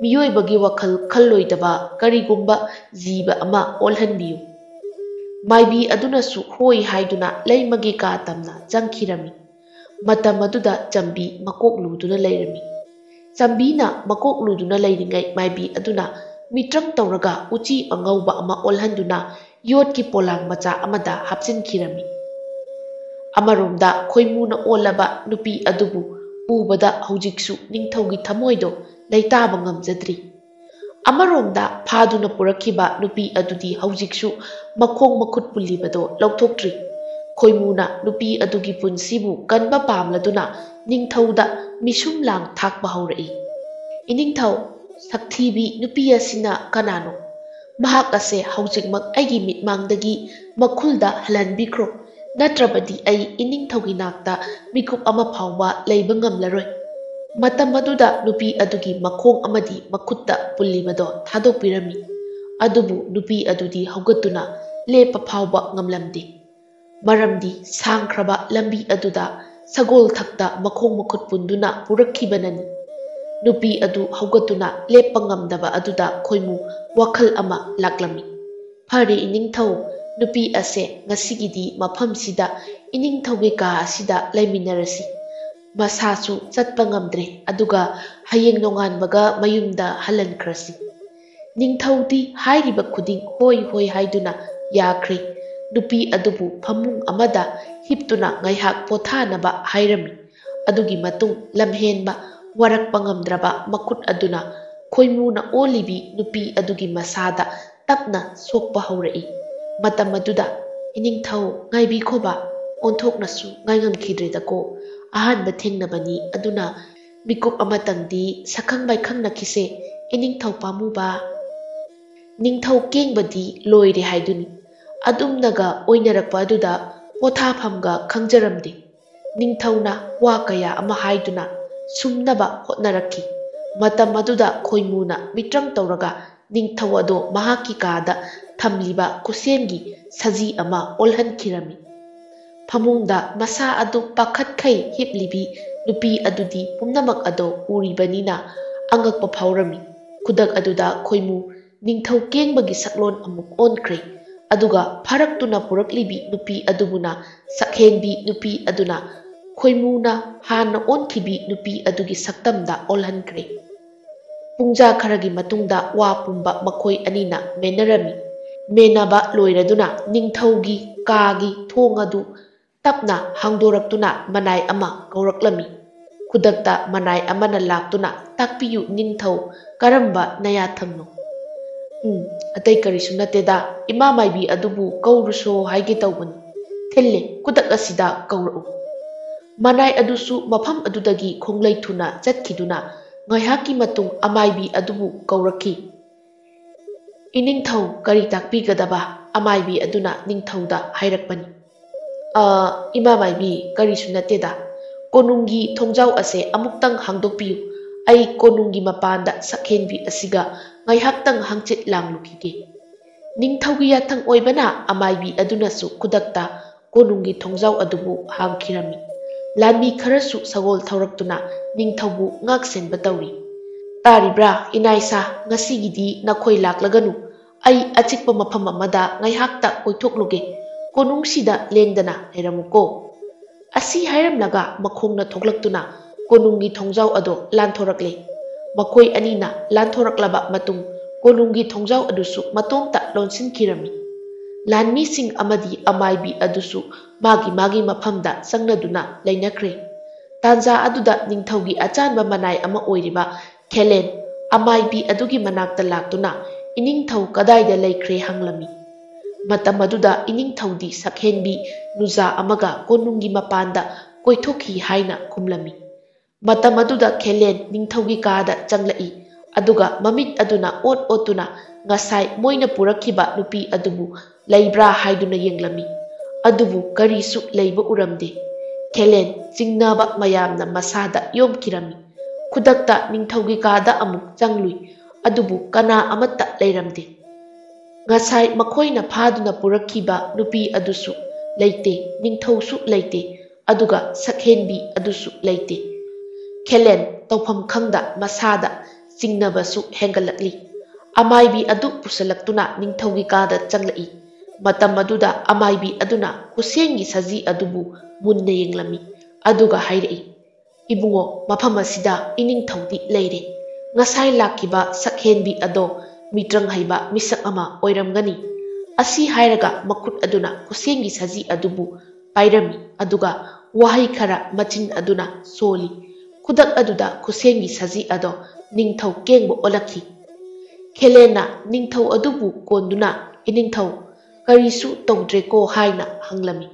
ꯃꯤꯑꯣꯏꯕꯒꯤ ꯋꯥꯈꯜ ꯈꯜꯂꯣꯏꯗꯕ ꯀꯔꯤꯒꯨꯝꯕ ꯖꯤꯕ ꯑꯃ ꯑꯣꯜꯍꯟꯕꯤꯌꯨ꯫" ꯃꯥꯏꯕꯤ ꯑꯗꯨꯅꯁꯨ ꯍꯣꯏ ꯍꯥꯏꯗꯨꯅ ꯂꯩꯃꯒꯤ ꯀꯥ ꯇꯝꯅ ꯆꯪꯈꯤꯔꯝꯃꯤ꯫ ꯃꯇꯝ ꯑꯗꯨꯗ ꯆꯝꯕꯤ ꯃꯀꯣꯛ ꯂꯨꯗꯨꯅ ꯂꯩꯔꯝꯃꯤ꯫ ꯆꯝꯕꯤꯅ ꯃꯀꯣꯛ ꯂꯨꯗꯨꯅ ꯂꯩꯔꯤꯉꯩ ꯃꯥꯏꯕꯤ ꯑꯗꯨꯅ ꯃꯤꯇ꯭ꯔꯪ ꯇꯧꯔꯒ ꯎꯆꯤ ꯑꯉꯧꯕ ꯑꯃ ꯑꯣꯜꯍꯟꯗꯨꯅ ꯌꯣꯠꯀꯤ ꯄꯣꯂꯥꯡ ꯃꯆꯥ ꯑꯃꯗ ꯍꯥꯞꯆꯤꯟꯈꯤꯔꯝꯃꯤ꯫ ꯑꯃꯔꯣꯝꯗ ꯈꯣꯏꯃꯨꯅ ꯑꯣꯜꯂꯕ ꯅꯨꯄꯤ ꯑꯗꯨꯕꯨ ꯎꯕꯗ ꯍꯧꯖꯤꯛꯁꯨ ꯅꯤꯡꯊꯧꯒꯤ ꯊꯃꯣꯏꯗꯣ ꯂꯩꯇꯥꯕ ꯉꯝꯖꯗ꯭ꯔꯤ꯫ ꯑꯃꯔꯣꯝꯗ ꯐꯥꯗꯨꯅ ꯄꯨꯔꯛꯈꯤꯕ ꯅꯨꯄꯤ ꯑꯗꯨꯗꯤ ꯍꯧꯖꯤꯛꯁꯨ ꯃꯈꯣꯡ ꯃꯈꯨꯠ ꯄꯨꯜꯂꯤꯕꯗꯣ ꯂꯧꯊꯣꯛꯇ꯭ꯔꯤ꯫ ꯈꯣꯏꯃꯨꯅ ꯅꯨꯄꯤ ꯑꯗꯨꯒꯤ ꯄꯨꯟꯁꯤꯕꯨ ꯀꯟꯕ ꯄꯥꯝꯂꯗꯨꯅ ꯅꯤꯡꯊꯧꯗ ꯃꯤꯁꯨꯝ ꯂꯥꯡ ꯊꯥꯛꯄ ꯍꯧꯔꯛꯏ꯫ "ꯏꯅꯤꯡꯊꯧ, ꯁꯛꯊꯤꯕꯤ ꯅꯨꯄꯤ ꯑꯁꯤꯅ ꯀꯅꯥꯅꯣ? ꯃꯍꯥꯛ ꯑꯁꯦ ꯍꯧꯖꯤꯛꯃꯛ ꯑꯩꯒꯤ ꯃꯤꯠꯃꯥꯡꯗꯒꯤ ꯃꯈꯨꯜꯗ ꯍꯜꯍꯟꯕꯤꯈ꯭ꯔꯣ, ꯅꯠꯇ꯭ꯔꯕꯗꯤ ꯑꯩ ꯏꯅꯤꯡꯊꯧꯒꯤ ꯅꯥꯛꯇ ꯃꯤꯀꯨꯞ ꯑꯃ ꯐꯥꯎꯕ ꯂꯩꯕ ꯉꯝꯂꯔꯣꯏ꯫" ꯃꯇꯝ ꯑꯗꯨꯗ ꯅꯨꯄꯤ ꯑꯗꯨꯒꯤ ꯃꯈꯣꯡ ꯑꯃꯗꯤ ꯃꯈꯨꯠꯇ ꯄꯨꯜꯂꯤꯕꯗꯣ ꯊꯥꯗꯣꯛꯄꯤꯔꯝꯃꯤ꯫ ꯑꯗꯨꯕꯨ ꯅꯨꯄꯤ ꯑꯗꯨꯗꯤ ꯍꯧꯒꯠꯇꯨꯅ ꯂꯦꯞꯄ ꯐꯥꯎꯕ ꯉꯝꯂꯝꯗꯦ꯫ ꯃꯔꯝꯗꯤ ꯁꯥꯡꯈ꯭ꯔꯕ ꯂꯝꯕꯤ ꯑꯗꯨꯗ ꯁꯒꯣꯜꯊꯛꯇ ꯃꯈꯣꯡ ꯃꯈꯨꯠ ꯄꯨꯟꯗꯨꯅ ꯄꯨꯔꯛꯈꯤꯕꯅꯅꯤ꯫ ꯅꯨꯄꯤ ꯑꯗꯨ ꯍꯧꯒꯠꯇꯨꯅ ꯂꯦꯞꯄ ꯉꯝꯗꯕ ꯑꯗꯨꯗ ꯈꯣꯏꯃꯨ ꯋꯥꯈꯜ ꯑꯃ ꯂꯥꯛꯂꯝꯃꯤ꯫ "ꯐꯔꯦ ꯏꯅꯤꯡꯊꯧ, ꯅꯨꯄꯤ ꯑꯁꯦ ꯉꯁꯤꯒꯤꯗꯤ ꯃꯐꯝꯁꯤꯗ ꯏꯅꯤꯡꯊꯧꯒꯤ ꯀꯥ ꯑꯁꯤꯗ ꯂꯩꯃꯤꯟꯅꯔꯁꯤ꯫ ꯃꯁꯥꯁꯨ ꯆꯠꯄ ꯉꯝꯗ꯭ꯔꯦ, ꯑꯗꯨꯒ ꯍꯌꯦꯡ ꯅꯣꯡꯉꯥꯟꯕꯒ ꯃꯌꯨꯝꯗ ꯍꯜꯍꯟꯈ꯭ꯔꯁꯤ꯫" ꯅꯤꯡꯊꯧꯗꯤ ꯍꯥꯏꯔꯤꯕ ꯈꯨꯗꯤꯡ ꯍꯣꯏ ꯍꯣꯏ ꯍꯥꯏꯗꯨꯅ ꯌꯥꯈ꯭ꯔꯦ꯫ ꯅꯨꯄꯤ ꯑꯗꯨꯕꯨ ꯐꯃꯨꯡ ꯑꯃꯗ ꯍꯤꯞꯇꯨꯅ ꯉꯥꯏꯍꯥꯛ ꯄꯣꯊꯥꯅꯕ ꯍꯥꯏꯔꯝꯃꯤ꯫ ꯑꯗꯨꯒꯤ ꯃꯇꯨꯡ ꯂꯝꯍꯦꯟꯕ ꯋꯥꯔꯛꯄ ꯉꯝꯗ꯭ꯔꯕ ꯃꯈꯨꯠ ꯑꯗꯨꯅ ꯈꯣꯏꯃꯨꯅ ꯑꯣꯜꯂꯤꯕꯤ ꯅꯨꯄꯤ ꯑꯗꯨꯒꯤ ꯃꯁꯥꯗ ꯇꯞꯅ ꯁꯣꯛꯄ ꯍꯧꯔꯛꯏ꯫ ꯃꯇꯝ ꯑꯗꯨꯗ "ꯏꯅꯤꯡꯊꯧ, ꯉꯥꯏꯕꯤꯈꯣꯕ, ꯑꯣꯟꯊꯣꯛꯅꯁꯨ ꯉꯥꯏꯉꯝꯈꯤꯗ꯭ꯔꯦꯗꯀꯣ, ꯑꯍꯥꯟꯕ ꯊꯦꯡꯅꯕꯅꯤ, ꯑꯗꯨꯅ ꯃꯤꯀꯨꯞ ꯑꯃꯇꯪꯗꯤ ꯁꯛꯈꯪ ꯃꯥꯏꯈꯪꯅꯈꯤꯁꯦ, ꯏꯅꯤꯡꯊꯧ ꯄꯥꯝꯃꯨꯕ꯫" ꯅꯤꯡꯊꯧ ꯀꯦꯡꯕꯗꯤ ꯂꯣꯏꯔꯦ ꯍꯥꯏꯗꯨꯅꯤ꯫ ꯑꯗꯨꯝꯅꯒ ꯑꯣꯏꯅꯔꯛꯄ ꯑꯗꯨꯗ ꯄꯣꯊꯥꯐꯝꯒ ꯈꯪꯖꯔꯝꯗꯦ꯫ ꯅꯤꯡꯊꯧꯅ ꯋꯥ ꯀꯌꯥ ꯑꯃ ꯍꯥꯏꯗꯨꯅ ꯁꯨꯝꯅꯕ ꯍꯣꯠꯅꯔꯛꯈꯤ꯫ ꯃꯇꯝ ꯑꯗꯨꯗ ꯈꯣꯏꯃꯨꯅ ꯃꯤꯇ꯭ꯔꯪ ꯇꯧꯔꯒ ꯅꯤꯡꯊꯧ ꯑꯗꯣ ꯃꯍꯥꯛꯀꯤ ꯀꯥꯗ ꯊꯝꯂꯤꯕ ꯈꯨꯠꯁꯦꯝꯒꯤ ꯁꯖꯤ ꯑꯃ ꯑꯣꯜꯍꯟꯈꯤꯔꯝꯃꯤ꯫ ꯐꯃꯨꯡꯗ ꯃꯁꯥ ꯑꯗꯨ ꯄꯥꯈꯠꯈꯩ ꯍꯤꯞꯂꯤꯕꯤ ꯅꯨꯄꯤ ꯑꯗꯨꯗꯤ ꯄꯨꯝꯅꯃꯛ ꯑꯗꯣ ꯎꯔꯤꯕꯅꯤꯅ ꯑꯉꯛꯄ ꯐꯥꯎꯔꯝꯃꯤ꯫ ꯈꯨꯗꯛ ꯑꯗꯨꯗ ꯈꯣꯏꯃꯨ ꯅꯤꯡꯊꯧ ꯀꯦꯡꯕꯒꯤ ꯁꯛꯂꯣꯟ ꯑꯃꯨꯛ ꯑꯣꯟꯈ꯭ꯔꯦ꯫ ꯑꯗꯨꯒ ꯐꯥꯔꯛꯇꯨꯅ ꯄꯨꯔꯛꯂꯤꯕꯤ ꯅꯨꯄꯤ ꯑꯗꯨꯕꯨꯅ ꯁꯛꯍꯦꯟꯕꯤ ꯅꯨꯄꯤ ꯑꯗꯨꯅ ꯈꯣꯏꯃꯨꯅ ꯍꯥꯟꯅ ꯑꯣꯟꯈꯤꯕꯤ ꯅꯨꯄꯤ ꯑꯗꯨꯒꯤ ꯁꯛꯇꯝꯗ ꯑꯣꯜꯍꯟꯈ꯭ꯔꯦ꯫ ꯄꯨꯡꯖꯥ ꯈꯔꯒꯤ ꯃꯇꯨꯡꯗ ꯋꯥ ꯄꯨꯝꯕ ꯃꯈꯣꯏ ꯑꯅꯤꯅ ꯃꯦꯟꯅꯔꯝꯃꯤ꯫ ꯃꯦꯟꯅꯕ ꯂꯣꯏꯔꯗꯨꯅ ꯅꯤꯡꯊꯧꯒꯤ ꯀꯥꯒꯤ ꯊꯣꯡ ꯑꯗꯨ ꯇꯞꯅ ꯍꯥꯡꯗꯣꯔꯛꯇꯨꯅ ꯃꯅꯥꯏ ꯑꯃ ꯀꯧꯔꯛꯂꯝꯃꯤ꯫ ꯈꯨꯗꯛꯇ ꯃꯅꯥꯏ ꯑꯃꯅ ꯂꯥꯛꯇꯨꯅ "ꯇꯥꯛꯄꯤꯌꯨ ꯅꯤꯡꯊꯧ, ꯀꯔꯝꯕ ꯅꯌꯥꯊꯪꯅꯣ?" "ꯑꯇꯩ ꯀꯔꯤꯁꯨ ꯅꯠꯇꯦꯗ, ꯏꯃꯥ ꯃꯥꯏꯕꯤ ꯑꯗꯨꯕꯨ ꯀꯧꯔꯨꯁꯣ ꯍꯥꯏꯒꯦ ꯇꯧꯕꯅꯤ꯫ ꯊꯤꯜꯂꯦ, ꯈꯨꯗꯛ ꯑꯁꯤꯗ ꯀꯧꯔꯛꯎ꯫" ꯃꯅꯥꯏ ꯑꯗꯨꯁꯨ ꯃꯐꯝ ꯑꯗꯨꯗꯒꯤ ꯈꯣꯡꯂꯩ ꯊꯨꯅ ꯆꯠꯈꯤꯗꯨꯅ ꯉꯥꯏꯍꯥꯛꯀꯤ ꯃꯇꯨꯡ ꯑꯃꯥꯏꯕꯤ ꯑꯗꯨꯕꯨ ꯀꯧꯔꯛꯈꯤ꯫ "ꯏꯅꯤꯡꯊꯧ ꯀꯔꯤ ꯇꯥꯛꯄꯤꯒꯗꯕ?" ꯑꯃꯥꯏꯕꯤ ꯑꯗꯨꯅ ꯅꯤꯡꯊꯧꯗ ꯍꯥꯏꯔꯛꯄꯅꯤ꯫ "ꯏꯃꯥ ꯃꯥꯏꯕꯤ, ꯀꯔꯤꯁꯨ ꯅꯠꯇꯦꯗ, ꯀꯣꯅꯨꯡꯒꯤ ꯊꯣꯡꯖꯥꯎ ꯑꯁꯦ ꯑꯃꯨꯛꯇꯪ ꯍꯥꯡꯗꯣꯛꯄꯤꯌꯨ꯫ ꯑꯩ ꯀꯣꯅꯨꯡꯒꯤ ꯃꯄꯥꯟꯗ ꯁꯛꯍꯦꯟꯕꯤ ꯑꯁꯤꯒ ꯉꯥꯏꯍꯥꯛꯇꯪ ꯍꯪꯆꯤꯠ ꯂꯥꯡꯂꯨꯈꯤꯒꯦ꯫" ꯅꯤꯡꯊꯧꯒꯤ ꯌꯥꯊꯪ ꯑꯣꯏꯕꯅ ꯑꯃꯥꯏꯕꯤ ꯑꯗꯨꯅꯁꯨ ꯈꯨꯗꯛꯇ ꯀꯣꯅꯨꯡꯒꯤ ꯊꯣꯡꯖꯥꯎ ꯑꯗꯨꯕꯨ ꯍꯥꯡꯈꯤꯔꯝꯃꯤ꯫ ꯂꯥꯟꯃꯤ ꯈꯔꯁꯨ ꯁꯒꯣꯜ ꯊꯧꯔꯛꯇꯨꯅ ꯅꯤꯡꯊꯧꯕꯨ ꯉꯥꯛꯁꯦꯟꯕ ꯇꯧꯔꯤ꯫ "ꯇꯥꯔꯤꯕ꯭ꯔꯥ ꯏꯅꯥꯏꯁꯥ, ꯉꯁꯤꯒꯤꯗꯤ ꯅꯈꯣꯏ ꯂꯥꯛꯂꯒꯅꯨ꯫ ꯑꯩ ꯑꯆꯤꯛꯄ ꯃꯐꯝ ꯑꯃꯗ ꯉꯥꯏꯍꯥꯛꯇ ꯀꯣꯏꯊꯣꯛꯂꯨꯒꯦ꯫ ꯀꯣꯅꯨꯡꯁꯤꯗ ꯂꯦꯡꯗꯅ ꯂꯩꯔꯝꯃꯨꯀꯣ꯫" ꯑꯁꯤ ꯍꯥꯏꯔꯝꯂꯒ ꯃꯈꯣꯡꯅ ꯊꯣꯛꯂꯛꯇꯨꯅ ꯀꯣꯅꯨꯡꯒꯤ ꯊꯣꯡꯖꯥꯎ ꯑꯗꯣ ꯂꯥꯟꯊꯣꯔꯛꯂꯦ꯫ ꯃꯈꯣꯏ ꯑꯅꯤꯅ ꯂꯥꯟꯊꯣꯔꯛꯂꯕ ꯃꯇꯨꯡ ꯀꯣꯅꯨꯡꯒꯤ ꯊꯣꯡꯖꯥꯎ ꯑꯗꯨꯁꯨ ꯃꯇꯣꯝꯇ ꯂꯣꯟꯁꯤꯟꯈꯤꯔꯝꯃꯤ꯫ ꯂꯥꯟꯃꯤꯁꯤꯡ ꯑꯃꯗꯤ ꯑꯃꯥꯏꯕꯤ ꯑꯗꯨꯁꯨ ꯃꯥꯒꯤ ꯃꯥꯒꯤ ꯃꯐꯝꯗ ꯆꯪꯅꯗꯨꯅ ꯂꯩꯅꯈ꯭ꯔꯦ꯫ ꯇꯥꯟꯖꯥ ꯑꯗꯨꯗ ꯅꯤꯡꯊꯧꯒꯤ ꯑꯆꯥꯟꯕ ꯃꯅꯥꯏ ꯑꯃ ꯑꯣꯏꯔꯤꯕ ꯈꯦꯂꯦꯟ ꯑꯃꯥꯏꯕꯤ ꯑꯗꯨꯒꯤ ꯃꯅꯥꯛꯇ ꯂꯥꯛꯇꯨꯅ "ꯏꯅꯤꯡꯊꯧ ꯀꯗꯥꯏꯗ ꯂꯩꯈ꯭ꯔꯦ?" ꯍꯪꯂꯝꯃꯤ꯫ ꯃꯇꯝ ꯑꯗꯨꯗ ꯏꯅꯤꯡꯊꯧꯗꯤ ꯁꯛꯍꯦꯟꯕꯤ ꯅꯨꯖꯥ ꯑꯃꯒ ꯀꯣꯅꯨꯡꯒꯤ ꯃꯄꯥꯟꯗ ꯀꯣꯏꯊꯣꯛꯈꯤ ꯍꯥꯏꯅ ꯈꯨꯝꯂꯝꯃꯤ꯫ ꯃꯇꯝ ꯑꯗꯨꯗ ꯈꯦꯂꯦꯟ ꯅꯤꯡꯊꯧꯒꯤ ꯀꯥꯗ ꯆꯪꯂꯛꯏ꯫ ꯑꯗꯨꯒ ꯃꯃꯤꯠ ꯑꯗꯨꯅ ꯑꯣꯠ ꯑꯣꯠꯇꯨꯅ ꯉꯁꯥꯏ ꯃꯣꯏꯅ ꯄꯨꯔꯛꯈꯤꯕ ꯅꯨꯄꯤ ꯑꯗꯨꯕꯨ ꯂꯩꯕ꯭ꯔꯥ ꯍꯥꯏꯗꯨꯅ ꯌꯦꯡꯂꯝꯃꯤ꯫ ꯑꯗꯨꯕꯨ ꯀꯔꯤꯁꯨ ꯂꯩꯕ ꯎꯔꯝꯗꯦ꯫ ꯈꯦꯂꯦꯟ ꯆꯤꯡꯅꯕ ꯃꯌꯥꯝꯅ ꯃꯁꯥꯗ ꯌꯣꯝꯈꯤꯔꯝꯃꯤ꯫ ꯈꯨꯗꯛꯇ ꯅꯤꯡꯊꯧꯒꯤ ꯀꯥꯗ ꯑꯃꯨꯛ ꯆꯪꯂꯨꯏ꯫ ꯑꯗꯨꯕꯨ ꯀꯅꯥ ꯑꯃꯠꯇ ꯂꯩꯔꯝꯗꯦ꯫ ꯉꯁꯥꯏ ꯃꯈꯣꯏꯅ ꯐꯥꯗꯨꯅ ꯄꯨꯔꯛꯈꯤꯕ ꯅꯨꯄꯤ ꯑꯗꯨꯁꯨ ꯂꯩꯇꯦ, ꯅꯤꯡꯊꯧꯁꯨ ꯂꯩꯇꯦ, ꯑꯗꯨꯒ ꯁꯛꯍꯦꯟꯕꯤ ꯑꯗꯨꯁꯨ ꯂꯩꯇꯦ꯫ ꯈꯦꯂꯦꯟ ꯇꯧꯐꯝ ꯈꯪꯗ ꯃꯁꯥꯗ ꯆꯤꯡꯅꯕꯁꯨ ꯍꯦꯟꯒꯠꯂꯛꯂꯤ꯫ ꯑꯃꯥꯏꯕꯤ ꯑꯗꯨ ꯄꯨꯁꯜꯂꯛꯇꯨꯅ ꯅꯤꯡꯊꯧꯒꯤ ꯀꯥꯗ ꯆꯪꯂꯛꯏ꯫ ꯃꯇꯝ ꯑꯗꯨꯗ ꯑꯃꯥꯏꯕꯤ ꯑꯗꯨꯅ ꯈꯨꯠꯁꯦꯝꯒꯤ ꯁꯖꯤ ꯑꯗꯨꯕꯨ ꯃꯨꯟꯅ ꯌꯦꯡꯂꯝꯃꯤ꯫ ꯑꯗꯨꯒ ꯍꯥꯏꯔꯛꯏ, "ꯏꯕꯨꯡꯉꯣ, ꯃꯐꯝ ꯑꯁꯤꯗ ꯏꯅꯤꯡꯊꯧꯗꯤ ꯂꯩꯔꯦ꯫ ꯉꯁꯥꯏ ꯂꯥꯛꯈꯤꯕ ꯁꯛꯍꯦꯟꯕꯤ ꯑꯗꯣ ꯃꯤꯇ꯭ꯔꯪ ꯍꯩꯕ ꯃꯤꯁꯛ ꯑꯃ ꯑꯣꯏꯔꯝꯒꯅꯤ꯫" ꯑꯁꯤ ꯍꯥꯏꯔꯒ ꯃꯈꯨꯠ ꯑꯗꯨꯅ ꯈꯨꯠꯁꯦꯝꯒꯤ ꯁꯖꯤ ꯑꯗꯨꯕꯨ ꯄꯥꯏꯔꯝꯃꯤ꯫ ꯑꯗꯨꯒ ꯋꯥꯍꯩ ꯈꯔ ꯃꯆꯤꯟ ꯑꯗꯨꯅ ꯁꯣꯜꯂꯤ꯫ ꯈꯨꯗꯛ ꯑꯗꯨꯗ ꯈꯨꯠꯁꯦꯝꯒꯤ ꯁꯖꯤ ꯑꯗꯣ ꯅꯤꯡꯊꯧ ꯀꯦꯡꯕ ꯑꯣꯜꯂꯛꯈꯤ꯫ ꯈꯦꯂꯦꯟꯅ ꯅꯤꯡꯊꯧ ꯑꯗꯨꯕꯨ ꯀꯣꯟꯗꯨꯅ "ꯏꯅꯤꯡꯊꯧ, ꯀꯔꯤꯁꯨ ꯇꯧꯗ꯭ꯔꯦꯀꯣ?" ꯍꯥꯏꯅ ꯍꯪꯂꯝꯃꯤ꯫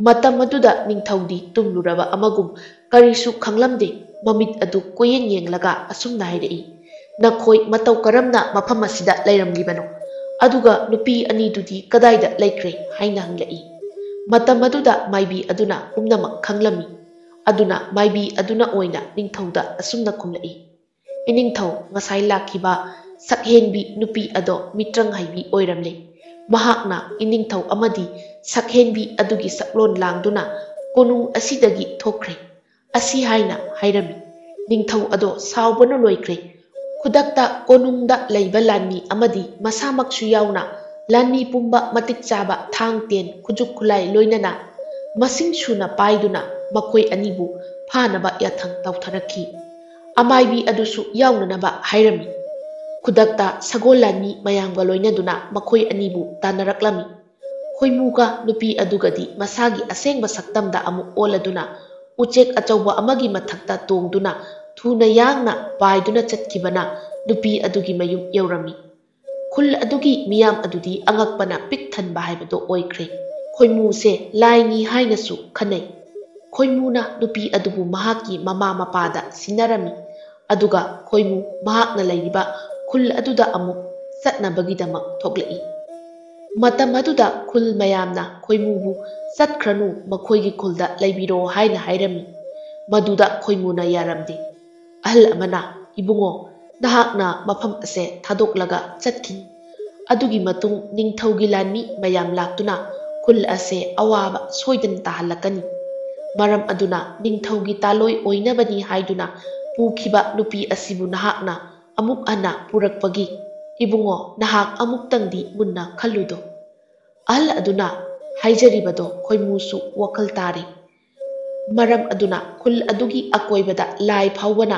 ꯃꯇꯝ ꯑꯗꯨꯗ ꯅꯤꯡꯊꯧꯗꯤ ꯇꯨꯝꯂꯨꯔꯕ ꯑꯃꯒꯨꯝ ꯀꯔꯤꯁꯨ ꯈꯪꯂꯝꯗꯦ꯫ ꯃꯃꯤꯠ ꯑꯗꯨ ꯀꯣꯏꯌꯦꯡ ꯌꯦꯡꯂꯒ ꯑꯁꯨꯝꯅ ꯍꯥꯏꯔꯛꯏ, "ꯅꯈꯣꯏ ꯃꯇꯧ ꯀꯔꯝꯅ ꯃꯐꯝ ꯑꯁꯤꯗ ꯂꯩꯔꯝꯂꯤꯕꯅꯣ? ꯑꯗꯨꯒ ꯅꯨꯄꯤ ꯑꯅꯤꯗꯨꯗꯤ ꯀꯗꯥꯏꯗ ꯂꯩꯈ꯭ꯔꯦ?" ꯍꯥꯏꯅ ꯍꯪꯂꯛꯏ꯫ ꯃꯇꯝ ꯑꯗꯨꯗ ꯃꯥꯏꯕꯤ ꯑꯗꯨꯅ ꯄꯨꯝꯅꯃꯛ ꯈꯪꯂꯝꯃꯤ꯫ ꯑꯗꯨꯅ ꯃꯥꯏꯕꯤ ꯑꯗꯨꯅ ꯑꯣꯏꯅ ꯅꯤꯡꯊꯧꯗ ꯑꯁꯨꯝꯅ ꯈꯨꯝꯂꯛꯏ, "ꯏꯅꯤꯡꯊꯧ, ꯉꯁꯥꯏ ꯂꯥꯛꯈꯤꯕ ꯁꯛꯍꯦꯟꯕꯤ ꯅꯨꯄꯤ ꯑꯗꯣ ꯃꯤꯇ꯭ꯔꯪ ꯍꯩꯕꯤ ꯑꯣꯏꯔꯝꯂꯦ꯫ ꯃꯍꯥꯛꯅ ꯏꯅꯤꯡꯊꯧ ꯑꯃꯗꯤ ꯁꯛꯍꯦꯟꯕꯤ ꯑꯗꯨꯒꯤ ꯁꯛꯂꯣꯟ ꯂꯥꯡꯗꯨꯅ ꯀꯣꯅꯨꯡ ꯑꯁꯤꯗꯒꯤ ꯊꯣꯛꯈ꯭ꯔꯦ꯫" ꯑꯁꯤ ꯍꯥꯏꯅ ꯍꯥꯏꯔꯝꯃꯤ꯫ ꯅꯤꯡꯊꯧ ꯑꯗꯣ ꯁꯥꯎꯕꯅ ꯂꯣꯏꯈ꯭ꯔꯦ꯫ ꯈꯨꯗꯛꯇ ꯀꯣꯅꯨꯡꯗ ꯂꯩꯕ ꯂꯥꯟꯃꯤ ꯑꯃꯗꯤ ꯃꯁꯥꯃꯛꯁꯨ ꯌꯥꯎꯅ ꯂꯥꯟꯃꯤ ꯄꯨꯝꯕ ꯃꯇꯤꯛ ꯆꯥꯕ ꯊꯥꯡ ꯇꯦꯟ ꯈꯨꯠꯖꯨꯛ ꯈꯨꯠꯂꯥꯏ ꯂꯣꯏꯅꯅ ꯃꯁꯤꯡ ꯁꯨꯅ ꯄꯥꯏꯗꯨꯅ ꯃꯈꯣꯏ ꯑꯅꯤꯕꯨ ꯐꯥꯅꯕ ꯌꯥꯊꯪ ꯇꯧꯊꯔꯛꯈꯤ꯫ ꯑꯃꯥꯏꯕꯤ ꯑꯗꯨꯁꯨ ꯌꯥꯎꯅꯅꯕ ꯍꯥꯏꯔꯝꯃꯤ꯫ ꯈꯨꯗꯛꯇ ꯁꯒꯣꯜ ꯂꯥꯟꯃꯤ ꯃꯌꯥꯝꯒ ꯂꯣꯏꯅꯗꯨꯅ ꯃꯈꯣꯏ ꯑꯅꯤꯕꯨ ꯇꯥꯟꯅꯔꯛꯂꯝꯃꯤ꯫ ꯈꯣꯏꯃꯨꯒ ꯅꯨꯄꯤ ꯑꯗꯨꯒꯗꯤ ꯃꯁꯥꯒꯤ ꯑꯁꯦꯡꯕ ꯁꯛꯇꯝꯗ ꯑꯃꯨꯛ ꯑꯣꯜꯂꯗꯨꯅ ꯎꯆꯦꯛ ꯑꯆꯧꯕ ꯑꯃꯒꯤ ꯃꯊꯛꯇ ꯇꯣꯡꯗꯨꯅ ꯊꯨꯅ ꯌꯥꯡꯅ ꯄꯥꯏꯗꯨꯅ ꯆꯠꯈꯤꯕꯅ ꯅꯨꯄꯤ ꯑꯗꯨꯒꯤ ꯃꯌꯨꯝ ꯌꯧꯔꯝꯃꯤ꯫ ꯈꯨꯜ ꯑꯗꯨꯒꯤ ꯃꯤꯌꯥꯝ ꯑꯗꯨꯗꯤ ꯑꯉꯛꯄꯅ ꯄꯤꯛ ꯊꯟꯕ ꯍꯥꯏꯕꯗꯣ ꯑꯣꯏꯈ꯭ꯔꯦ꯫ ꯈꯣꯏꯃꯨꯁꯦ ꯂꯥꯏꯅꯤ ꯍꯥꯏꯅꯁꯨ ꯈꯟꯅꯩ꯫ ꯈꯣꯏꯃꯨꯅ ꯅꯨꯄꯤ ꯑꯗꯨꯕꯨ ꯃꯍꯥꯛꯀꯤ ꯃꯃꯥ ꯃꯄꯥꯗ ꯁꯤꯟꯅꯔꯝꯃꯤ꯫ ꯑꯗꯨꯒ ꯈꯣꯏꯃꯨ ꯃꯍꯥꯛꯅ ꯂꯩꯔꯤꯕ ꯈꯨꯜ ꯑꯗꯨꯗ ꯑꯃꯨꯛ ꯆꯠꯅꯕꯒꯤꯗꯃꯛ ꯊꯣꯛꯂꯛꯏ꯫ ꯃꯇꯝ ꯑꯗꯨꯗ ꯈꯨꯜ ꯃꯌꯥꯝꯅ ꯈꯣꯏꯃꯨꯕꯨ "ꯆꯠꯈ꯭ꯔꯅꯨ, ꯃꯈꯣꯏꯒꯤ ꯈꯨꯜꯗ ꯂꯩꯕꯤꯔꯣ" ꯍꯥꯏꯅ ꯍꯥꯏꯔꯝꯃꯤ꯫ ꯃꯗꯨꯗ ꯈꯣꯏꯃꯨꯅ ꯌꯥꯔꯝꯗꯦ꯫ ꯑꯍꯜ ꯑꯃꯅ "ꯏꯕꯨꯡꯉꯣ, ꯅꯍꯥꯛꯅ ꯃꯐꯝ ꯑꯁꯦ ꯊꯥꯗꯣꯛꯂꯒ ꯆꯠꯈꯤꯅꯤ꯫ ꯑꯗꯨꯒꯤ ꯃꯇꯨꯡ ꯅꯤꯡꯊꯧꯒꯤ ꯂꯥꯟꯃꯤ ꯃꯌꯥꯝ ꯂꯥꯛꯇꯨꯅ ꯈꯨꯜ ꯑꯁꯦ ꯑꯋꯥꯕ ꯁꯣꯏꯗꯅ ꯇꯥꯍꯜꯂꯛꯀꯅꯤ꯫ ꯃꯔꯝ ꯑꯗꯨꯅ ꯅꯤꯡꯊꯧꯒꯤ ꯇꯥꯂꯣꯏ ꯑꯣꯏꯅꯕꯅꯤ ꯍꯥꯏꯗꯨꯅ ꯄꯨꯈꯤꯕ ꯅꯨꯄꯤ ꯑꯁꯤꯕꯨ ꯅꯍꯥꯛꯅ ꯑꯃꯨꯛ ꯍꯟꯅ ꯄꯨꯔꯛꯄꯒꯤ ꯏꯕꯨꯡꯉꯣ ꯅꯍꯥꯛ ꯑꯃꯨꯛꯇꯪꯗꯤ ꯃꯨꯟꯅ ꯈꯜꯂꯨꯗꯣ꯫ ꯑꯍꯜ ꯑꯗꯨꯅ ꯍꯥꯏꯖꯔꯤꯕꯗꯣ ꯈꯣꯏꯃꯨꯁꯨ ꯋꯥꯈꯜ ꯇꯥꯔꯤ꯫ ꯃꯔꯝ ꯑꯗꯨꯅ ꯈꯨꯜ ꯑꯗꯨꯒꯤ ꯑꯀꯣꯏꯕꯗ ꯂꯥꯏ ꯐꯥꯎꯕꯅ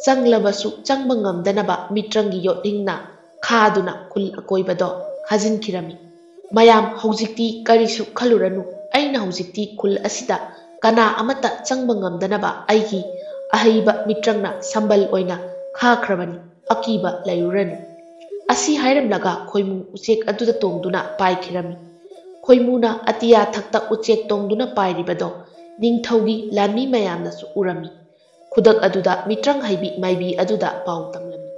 ꯆꯪꯂꯕꯁꯨ ꯆꯪꯕ ꯉꯝꯗꯅꯕ ꯃꯤꯇ꯭ꯔꯪꯒꯤ ꯌꯣꯠꯂꯤꯡꯅ ꯈꯥꯗꯨꯅ ꯈꯨꯜ ꯑꯀꯣꯏꯕꯗꯣ ꯈꯥꯖꯤꯟꯈꯤꯔꯝꯃꯤ꯫ ꯃꯌꯥꯝ ꯍꯧꯖꯤꯛꯇꯤ ꯀꯔꯤꯁꯨ ꯈꯜꯂꯨꯔꯅꯨ꯫ ꯑꯩꯅ ꯍꯧꯖꯤꯛꯇꯤ ꯈꯨꯜ ꯑꯁꯤꯗ ꯀꯅꯥ ꯑꯃꯠꯇ ꯆꯪꯕ ꯉꯝꯗꯅꯕ ꯑꯩꯒꯤ ꯑꯍꯩꯕ ꯃꯤꯇ꯭ꯔꯪꯅ ꯁꯝꯕꯜ ꯑꯣꯏꯅ ꯈꯥꯈ꯭ꯔꯕꯅꯤ꯫ ꯑꯀꯤꯕ ꯂꯩꯔꯨꯔꯅꯨ꯫ ꯑꯁꯤ ꯍꯥꯏꯔꯝꯂꯒ ꯈꯣꯏꯃꯨ ꯎꯆꯦꯛ ꯑꯗꯨꯗ ꯇꯣꯡꯗꯨꯅ ꯄꯥꯏꯈꯤꯔꯝꯃꯤ꯫ ꯈꯣꯏꯃꯨꯅ ꯑꯇꯤꯌꯥ ꯊꯛꯇ ꯎꯆꯦꯛ ꯇꯣꯡꯗꯨꯅ ꯄꯥꯏꯔꯤꯕꯗꯣ ꯅꯤꯡꯊꯧꯒꯤ ꯂꯥꯟꯃꯤ ꯃꯌꯥꯝꯅꯁꯨ ꯎꯔꯝꯃꯤ꯫ ꯈꯨꯗꯛ ꯑꯗꯨꯗ ꯃꯤꯇ꯭ꯔꯪ ꯍꯩꯕꯤ ꯃꯥꯏꯕꯤ ꯑꯗꯨꯗ ꯄꯥꯎ ꯇꯝꯂꯝꯃꯤ꯫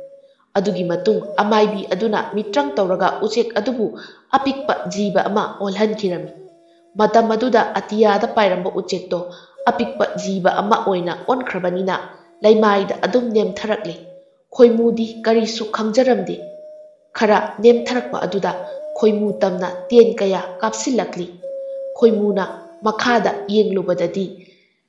ꯑꯗꯨꯒꯤ ꯃꯇꯨꯡ ꯑꯃꯥꯏꯕꯤ ꯑꯗꯨꯅ ꯃꯤꯇ꯭ꯔꯪ ꯇꯧꯔꯒ ꯎꯆꯦꯛ ꯑꯗꯨꯕꯨ ꯑꯄꯤꯛꯄ ꯖꯤꯕ ꯑꯃ ꯑꯣꯜꯍꯟꯈꯤꯔꯝꯃꯤ꯫ ꯃꯇꯝ ꯑꯗꯨꯗ ꯑꯇꯤꯌꯥꯗ ꯄꯥꯏꯔꯝꯕ ꯎꯆꯦꯛꯇꯣ ꯑꯄꯤꯛꯄ ꯖꯤꯕ ꯑꯃ ꯑꯣꯏꯅ ꯑꯣꯟꯈ꯭ꯔꯕꯅꯤꯅ ꯂꯩꯃꯥꯏꯗ ꯑꯗꯨꯝ ꯅꯦꯝꯊꯔꯛꯂꯦ꯫ ꯈꯣꯏꯃꯨꯗꯤ ꯀꯔꯤꯁꯨ ꯈꯪꯖꯔꯝꯗꯦ꯫ ꯈꯔ ꯅꯦꯝꯊꯔꯛꯄ ꯑꯗꯨꯗ ꯈꯣꯏꯃꯨ ꯇꯝꯅ ꯇꯦꯟ ꯀꯌꯥ ꯀꯥꯞꯁꯤꯜꯂꯛꯂꯤ꯫ ꯈꯣꯏꯃꯨꯅ ꯃꯈꯥꯗ ꯌꯦꯡꯂꯨꯕꯗꯗꯤ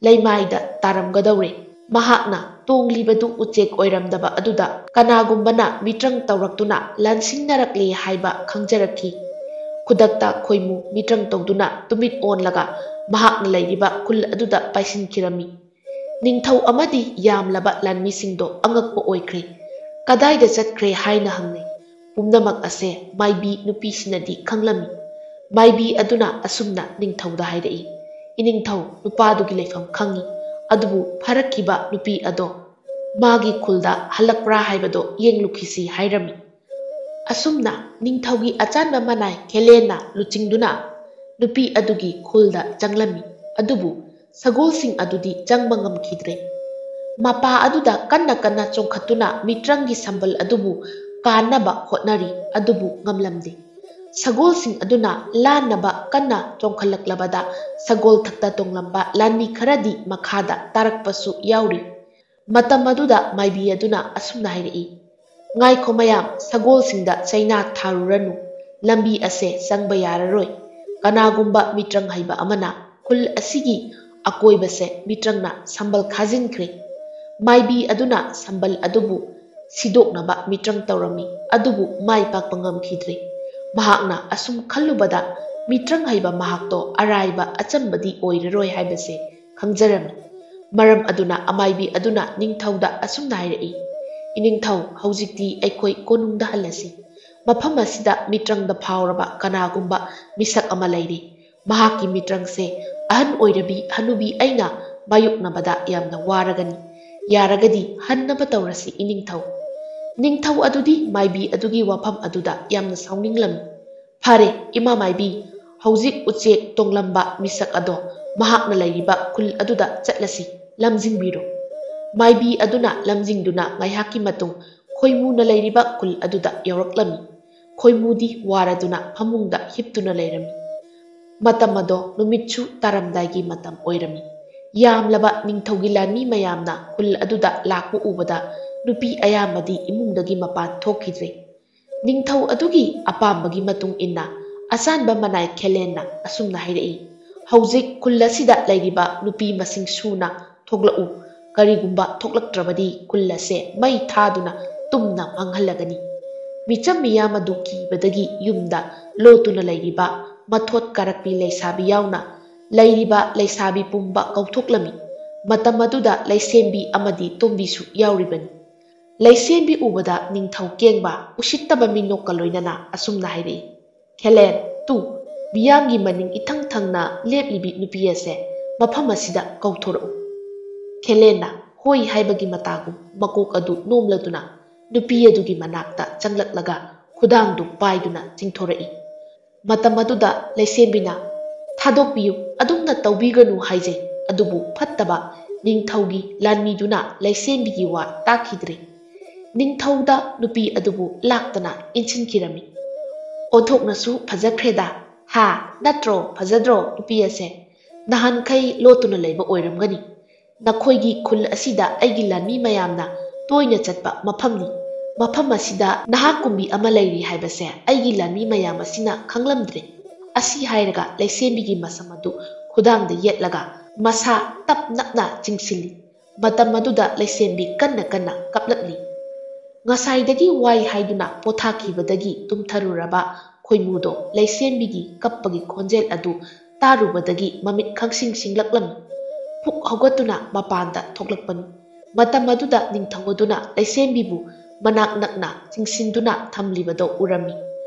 ꯂꯩꯃꯥꯏꯗ ꯇꯥꯔꯝꯒꯗꯧꯔꯦ꯫ ꯃꯍꯥꯛꯅ ꯇꯣꯡꯂꯤꯕꯗꯨ ꯎꯆꯦꯛ ꯑꯣꯏꯔꯝꯗꯕ ꯑꯗꯨꯗ ꯀꯅꯥꯒꯨꯝꯕꯅ ꯃꯤꯇ꯭ꯔꯪ ꯇꯧꯔꯛꯇꯨꯅ ꯂꯥꯟꯁꯤꯟꯅꯔꯛꯂꯦ ꯍꯥꯏꯕ ꯈꯪꯖꯔꯛꯈꯤ꯫ ꯈꯨꯗꯛꯇ ꯈꯣꯏꯃꯨ ꯃꯤꯇ꯭ꯔꯪ ꯇꯧꯗꯨꯅ ꯇꯨꯃꯤꯠ ꯑꯣꯜꯂꯒ ꯃꯍꯥꯛꯅ ꯂꯩꯔꯤꯕ ꯈꯨꯜ ꯑꯗꯨꯗ ꯄꯥꯏꯁꯤꯟꯈꯤꯔꯝꯃꯤ꯫ ꯅꯤꯡꯊꯧ ꯑꯃꯗꯤ ꯌꯥꯝꯂꯕ ꯂꯥꯟꯃꯤꯁꯤꯡꯗꯣ ꯑꯉꯛꯄ ꯑꯣꯏꯈ꯭ꯔꯦ꯫ ꯀꯗꯥꯏꯗ ꯆꯠꯈ꯭ꯔꯦ ꯍꯥꯏꯅ ꯍꯪꯅꯩ꯫ ꯄꯨꯝꯅꯃꯛ ꯑꯁꯦ ꯃꯥꯏꯕꯤ ꯅꯨꯄꯤꯁꯤꯅꯗꯤ ꯈꯪꯂꯝꯃꯤ꯫ ꯃꯥꯏꯕꯤ ꯑꯗꯨꯅ ꯑꯁꯨꯝꯅ ꯅꯤꯡꯊꯧꯗ ꯍꯥꯏꯔꯛꯏ, "ꯏꯅꯤꯡꯊꯧ ꯅꯨꯄꯥꯗꯨꯒꯤ ꯂꯩꯐꯝ ꯈꯪꯏ꯫ ꯑꯗꯨꯕꯨ ꯐꯥꯔꯛꯈꯤꯕ ꯅꯨꯄꯤ ꯑꯗꯣ ꯃꯥꯒꯤ ꯈꯨꯜꯗ ꯍꯜꯂꯛꯄ꯭ꯔꯥ ꯍꯥꯏꯕꯗꯣ ꯌꯦꯡꯂꯨꯈꯤꯁꯤ" ꯍꯥꯏꯔꯝꯃꯤ꯫ ꯑꯁꯨꯝꯅ ꯅꯤꯡꯊꯧꯒꯤ ꯑꯆꯥꯟꯕ ꯃꯅꯥꯏ ꯈꯦꯂꯦꯟꯅ ꯂꯨꯆꯤꯡꯗꯨꯅ ꯅꯨꯄꯤ ꯑꯗꯨꯒꯤ ꯈꯨꯜꯗ ꯆꯪꯂꯝꯃꯤ꯫ ꯑꯗꯨꯕꯨ ꯁꯒꯣꯜꯁꯤꯡ ꯑꯗꯨꯗꯤ ꯆꯪꯕ ꯉꯝꯈꯤꯗ꯭ꯔꯦ꯫ ꯃꯄꯥ ꯑꯗꯨꯗ ꯀꯟꯅ ꯀꯟꯅ ꯆꯣꯡꯈꯠꯇꯨꯅ ꯃꯤꯇ꯭ꯔꯪꯒꯤ ꯁꯝꯕꯜ ꯑꯗꯨꯕꯨ ꯀꯥꯟꯅꯕ ꯍꯣꯠꯅꯔꯤ꯫ ꯑꯗꯨꯕꯨ ꯉꯝꯂꯝꯗꯦ꯫ ꯁꯒꯣꯜꯁꯤꯡ ꯑꯗꯨꯅ ꯂꯥꯟꯅꯕ ꯀꯟꯅ ꯆꯣꯡꯈꯠꯂꯛꯂꯕꯗ ꯁꯒꯣꯜ ꯊꯛꯇ ꯇꯣꯡꯂꯝꯕ ꯂꯥꯟꯃꯤ ꯈꯔꯗꯤ ꯃꯈꯥꯗ ꯇꯥꯔꯛꯄꯁꯨ ꯌꯥꯎꯔꯤ꯫ ꯃꯇꯝ ꯑꯗꯨꯗ ꯃꯥꯏꯕꯤ ꯑꯗꯨꯅ ꯑꯁꯨꯝꯅ ꯍꯥꯏꯔꯛꯏ, "ꯉꯥꯏꯈꯣ ꯃꯌꯥꯝ, ꯁꯒꯣꯜꯁꯤꯡꯗ ꯆꯩꯅꯥ ꯊꯥꯔꯨꯔꯅꯨ꯫ ꯂꯝꯕꯤ ꯑꯁꯦ ꯆꯪꯕ ꯌꯥꯔꯔꯣꯏ꯫ ꯀꯅꯥꯒꯨꯝꯕ ꯃꯤꯇ꯭ꯔꯪ ꯍꯩꯕ ꯑꯃꯅ ꯈꯨꯜ ꯑꯁꯤꯒꯤ ꯑꯀꯣꯏꯕꯁꯦ ꯃꯤꯇ꯭ꯔꯪꯅ ꯁꯝꯕꯜ ꯈꯥꯖꯤꯟꯈ꯭ꯔꯦ꯫ ꯃꯥꯏꯕꯤ ꯑꯗꯨꯅ ꯁꯝꯕꯜ ꯑꯗꯨꯕꯨ ꯁꯤꯗꯣꯛꯅꯕ ꯃꯤꯇ꯭ꯔꯪ ꯇꯧꯔꯝꯃꯤ꯫ ꯑꯗꯨꯕꯨ ꯃꯥꯏ ꯄꯥꯛꯄ ꯉꯝꯈꯤꯗ꯭ꯔꯦ꯫ ꯃꯍꯥꯛꯅ ꯑꯁꯨꯝ ꯈꯜꯂꯨꯕꯗ ꯃꯤꯇ꯭ꯔꯪ ꯍꯩꯕ ꯃꯍꯥꯛꯇꯣ ꯑꯔꯥꯏꯕ ꯑꯆꯝꯕꯗꯤ ꯑꯣꯏꯔꯔꯣꯏ ꯍꯥꯏꯕꯁꯦ ꯈꯪꯖꯔꯝꯃꯤ꯫ ꯃꯔꯝ ꯑꯗꯨꯅ ꯑꯃꯥꯏꯕꯤ ꯑꯗꯨꯅ ꯅꯤꯡꯊꯧꯗ ꯑꯁꯨꯝꯅ ꯍꯥꯏꯔꯛꯏ, "ꯏꯅꯤꯡꯊꯧ, ꯍꯧꯖꯤꯛꯇꯤ ꯑꯩꯈꯣꯏ ꯀꯣꯅꯨꯡꯗ ꯍꯜꯂꯁꯤ꯫ ꯃꯐꯝ ꯑꯁꯤꯗ ꯃꯤꯇ꯭ꯔꯪꯗ ꯐꯥꯎꯔꯕ ꯀꯅꯥꯒꯨꯝꯕ ꯃꯤꯁꯛ ꯑꯃ ꯂꯩꯔꯤ꯫ ꯃꯍꯥꯛꯀꯤ ꯃꯤꯇ꯭ꯔꯪꯁꯦ ꯑꯍꯟ ꯑꯣꯏꯔꯕꯤ ꯍꯅꯨꯕꯤ ꯑꯩꯅ ꯃꯥꯌꯣꯛꯅꯕꯗ ꯌꯥꯝꯅ ꯋꯥꯔꯒꯅꯤ꯫ ꯌꯥꯔꯒꯗꯤ ꯍꯟꯅꯕ ꯇꯧꯔꯁꯤ ꯏꯅꯤꯡꯊꯧ"꯫ ꯅꯤꯡꯊꯧ ꯑꯗꯨꯗꯤ ꯃꯥꯏꯕꯤ ꯑꯗꯨꯒꯤ ꯋꯥꯐꯝ ꯑꯗꯨꯗ ꯌꯥꯝꯅ ꯁꯥꯎꯅꯤꯡꯂꯝꯃꯤ꯫ "ꯐꯔꯦ ꯏꯃꯥ ꯃꯥꯏꯕꯤ, ꯍꯧꯖꯤꯛ ꯎꯆꯦꯛ ꯇꯣꯡꯂꯝꯕ ꯃꯤꯁꯛ ꯑꯗꯣ ꯃꯍꯥꯛꯅ ꯂꯩꯔꯤꯕ ꯈꯨꯜ ꯑꯗꯨꯗ ꯆꯠꯂꯁꯤ꯫ ꯂꯝꯖꯤꯡꯕꯤꯔꯣ"꯫ ꯃꯥꯏꯕꯤ ꯑꯗꯨꯅ ꯂꯝꯖꯤꯡꯗꯨꯅ ꯉꯥꯏꯍꯥꯛꯀꯤ ꯃꯇꯨꯡ ꯈꯣꯏꯃꯨꯅ ꯂꯩꯔꯤꯕ ꯈꯨꯜ ꯑꯗꯨꯗ ꯌꯧꯔꯛꯂꯝꯃꯤ꯫ ꯈꯣꯏꯃꯨꯗꯤ ꯋꯥꯔꯗꯨꯅ ꯐꯃꯨꯡꯗ ꯍꯤꯞꯇꯨꯅ ꯂꯩꯔꯝꯃꯤ꯫ ꯃꯇꯝ ꯑꯗꯣ ꯅꯨꯃꯤꯠꯁꯨ ꯇꯥꯔꯝꯗꯥꯏꯒꯤ ꯃꯇꯝ ꯑꯣꯏꯔꯝꯃꯤ꯫ ꯌꯥꯝꯂꯕ ꯅꯤꯡꯊꯧꯒꯤ ꯂꯥꯟꯃꯤ ꯃꯌꯥꯝꯅ ꯈꯨꯜ ꯑꯗꯨꯗ ꯂꯥꯛꯄ ꯎꯕꯗ ꯅꯨꯄꯤ ꯑꯌꯥꯝꯕꯗꯤ ꯏꯃꯨꯡꯗꯒꯤ ꯃꯄꯥꯟ ꯊꯣꯛꯈꯤꯗ꯭ꯔꯦ꯫ ꯅꯤꯡꯊꯧ ꯑꯗꯨꯒꯤ ꯑꯄꯥꯝꯕꯒꯤ ꯃꯇꯨꯡ ꯏꯟꯅ ꯑꯆꯥꯟꯕ ꯃꯅꯥꯏ ꯈꯦꯂꯦꯟꯅ ꯑꯁꯨꯝꯅ ꯍꯥꯏꯔꯛꯏ, "ꯍꯧꯖꯤꯛ ꯈꯨꯜ ꯑꯁꯤꯗ ꯂꯩꯔꯤꯕ ꯅꯨꯄꯤ ꯃꯁꯤꯡ ꯁꯨꯅ ꯊꯣꯛꯂꯛꯎ꯫ ꯀꯔꯤꯒꯨꯝꯕ ꯊꯣꯛꯂꯛꯇ꯭ꯔꯕꯗꯤ ꯈꯨꯜ ꯑꯁꯦ ꯃꯩ ꯊꯥꯗꯨꯅ ꯇꯨꯝꯅ ꯃꯥꯡꯍꯜꯂꯒꯅꯤ"꯫ ꯃꯤꯆꯝ ꯃꯤꯌꯥꯝ ꯑꯗꯨ ꯀꯤꯕꯗꯒꯤ ꯌꯨꯝꯗ ꯂꯣꯠꯇꯨꯅ ꯂꯩꯔꯤꯕ ꯃꯊꯣꯠ ꯀꯥꯔꯛꯄꯤ ꯂꯩꯁꯥꯕꯤ ꯌꯥꯎꯅ ꯂꯩꯔꯤꯕ ꯂꯩꯁꯥꯕꯤ ꯄꯨꯝꯕ ꯀꯧꯊꯣꯛꯂꯝꯃꯤ꯫ ꯃꯇꯝ ꯑꯗꯨꯗ ꯂꯩꯁꯦꯝꯕꯤ ꯑꯃꯗꯤ ꯇꯣꯝꯕꯤꯁꯨ ꯌꯥꯎꯔꯤꯕꯅꯤ꯫ ꯂꯩꯁꯦꯝꯕꯤ ꯎꯕꯗ ꯅꯤꯡꯊꯧ ꯀꯦꯡꯕ ꯎꯁꯤꯠꯇꯕ ꯃꯤꯅꯣꯛꯀ ꯂꯣꯏꯅꯅ ꯑꯁꯨꯝꯅ ꯍꯥꯏꯔꯛꯏ, "ꯈꯦꯂꯦꯟ, ꯇꯨ ꯃꯤꯌꯥꯝꯒꯤ ꯃꯅꯤꯡ ꯏꯊꯪ ꯊꯪꯅ ꯂꯦꯞꯂꯤꯕꯤ ꯅꯨꯄꯤ ꯑꯁꯦ ꯃꯐꯝ ꯑꯁꯤꯗ ꯀꯧꯊꯣꯔꯛꯎ"꯫ ꯈꯦꯂꯦꯟꯅ ꯍꯣꯏ ꯍꯥꯏꯕꯒꯤ ꯃꯇꯥꯒꯨꯝ ꯃꯀꯣꯛ ꯑꯗꯨ ꯅꯣꯝꯂꯗꯨꯅ ꯅꯨꯄꯤ ꯑꯗꯨꯒꯤ ꯃꯅꯥꯛꯇ ꯆꯪꯂꯛꯂꯒ ꯈꯨꯗꯥꯡꯗꯨ ꯄꯥꯏꯗꯨꯅ ꯆꯤꯡꯊꯣꯔꯛꯏ꯫ ꯃꯇꯝ ꯑꯗꯨꯗ ꯂꯩꯁꯦꯝꯕꯤꯅ, "ꯊꯥꯗꯣꯛꯄꯤꯌꯨ, ꯑꯗꯨꯝꯅ ꯇꯧꯕꯤꯒꯅꯨ ꯍꯥꯏꯖꯩ"꯫ ꯑꯗꯨꯕꯨ ꯐꯠꯇꯕ ꯅꯤꯡꯊꯧꯒꯤ ꯂꯥꯟꯃꯤꯗꯨꯅ ꯂꯩꯁꯦꯝꯕꯤꯒꯤ ꯋꯥ ꯇꯥꯈꯤꯗ꯭ꯔꯦ꯫ ꯅꯤꯡꯊꯧꯗ ꯅꯨꯄꯤ ꯑꯗꯨꯕꯨ ꯂꯥꯛꯇꯅ ꯏꯟꯁꯤꯟꯈꯤꯔꯝꯃꯤ꯫ "ꯑꯣꯟꯊꯣꯛꯅꯁꯨ ꯐꯖꯈ꯭ꯔꯦꯗ! ꯍꯥ, ꯅꯠꯇ꯭ꯔꯣ ꯐꯖꯗ꯭ꯔꯣ ꯅꯨꯄꯤ ꯑꯁꯦ? ꯅꯍꯥꯟꯈꯩ ꯂꯣꯠꯇꯨꯅ ꯂꯩꯕ ꯑꯣꯏꯔꯝꯒꯅꯤ꯫ ꯅꯈꯣꯏꯒꯤ ꯈꯨꯜ ꯑꯁꯤꯗ ꯑꯩꯒꯤ ꯂꯥꯟꯃꯤ ꯃꯌꯥꯝꯅ ꯇꯣꯏꯅ ꯆꯠꯄ ꯃꯐꯝꯅꯤ꯫ ꯃꯐꯝ ꯑꯁꯤꯗ ꯅꯍꯥꯛ ꯀꯨꯝꯕꯤ ꯑꯃ ꯂꯩꯔꯤ ꯍꯥꯏꯕꯁꯦ ꯑꯩꯒꯤ ꯂꯥꯟꯃꯤ ꯃꯌꯥꯝ ꯑꯁꯤꯅ ꯈꯪꯂꯝꯗ꯭ꯔꯦ꯫ ꯑꯁꯤ ꯍꯥꯏꯔꯒ ꯂꯩꯁꯦꯝꯕꯤꯒꯤ ꯃꯁꯝ ꯑꯗꯨ ꯈꯨꯗꯥꯡꯗ ꯌꯦꯠꯂꯒ ꯃꯁꯥ ꯇꯞ ꯅꯞꯅ ꯆꯤꯡꯁꯤꯜꯂꯤ꯫ ꯃꯇꯝ ꯑꯗꯨꯗ ꯂꯩꯁꯦꯝꯕꯤ ꯀꯟꯅ ꯀꯟꯅ ꯀꯞꯂꯛꯂꯤ꯫ ꯉꯁꯥꯏꯗꯒꯤ ꯋꯥꯏ ꯍꯥꯏꯗꯨꯅ ꯄꯣꯊꯥꯈꯤꯕꯗꯒꯤ ꯇꯨꯝꯊꯔꯨꯔꯕ ꯈꯣꯏꯃꯨꯗꯣ ꯂꯩꯁꯦꯝꯕꯤꯒꯤ ꯀꯞꯄꯒꯤ ꯈꯣꯟꯖꯦꯜ ꯑꯗꯨ ꯇꯥꯔꯨꯕꯗꯒꯤ ꯃꯃꯤꯠ ꯈꯪꯁꯤꯡ ꯁꯤꯡꯂꯛꯂꯝꯃꯤ꯫ ꯄꯨꯛ ꯍꯧꯒꯠꯇꯨꯅ ꯃꯄꯥꯟꯗ ꯊꯣꯛꯂꯛꯄꯅꯤ꯫ ꯃꯇꯝ ꯑꯗꯨꯗ ꯅꯤꯡꯊꯧ ꯑꯗꯨꯅ ꯂꯩꯁꯦꯝꯕꯤꯕꯨ ꯃꯅꯥꯛ ꯅꯛꯅ ꯆꯤꯡꯁꯤꯟꯗꯨꯅ ꯊꯝꯂꯤꯕꯗꯣ ꯎꯔꯝꯃꯤ꯫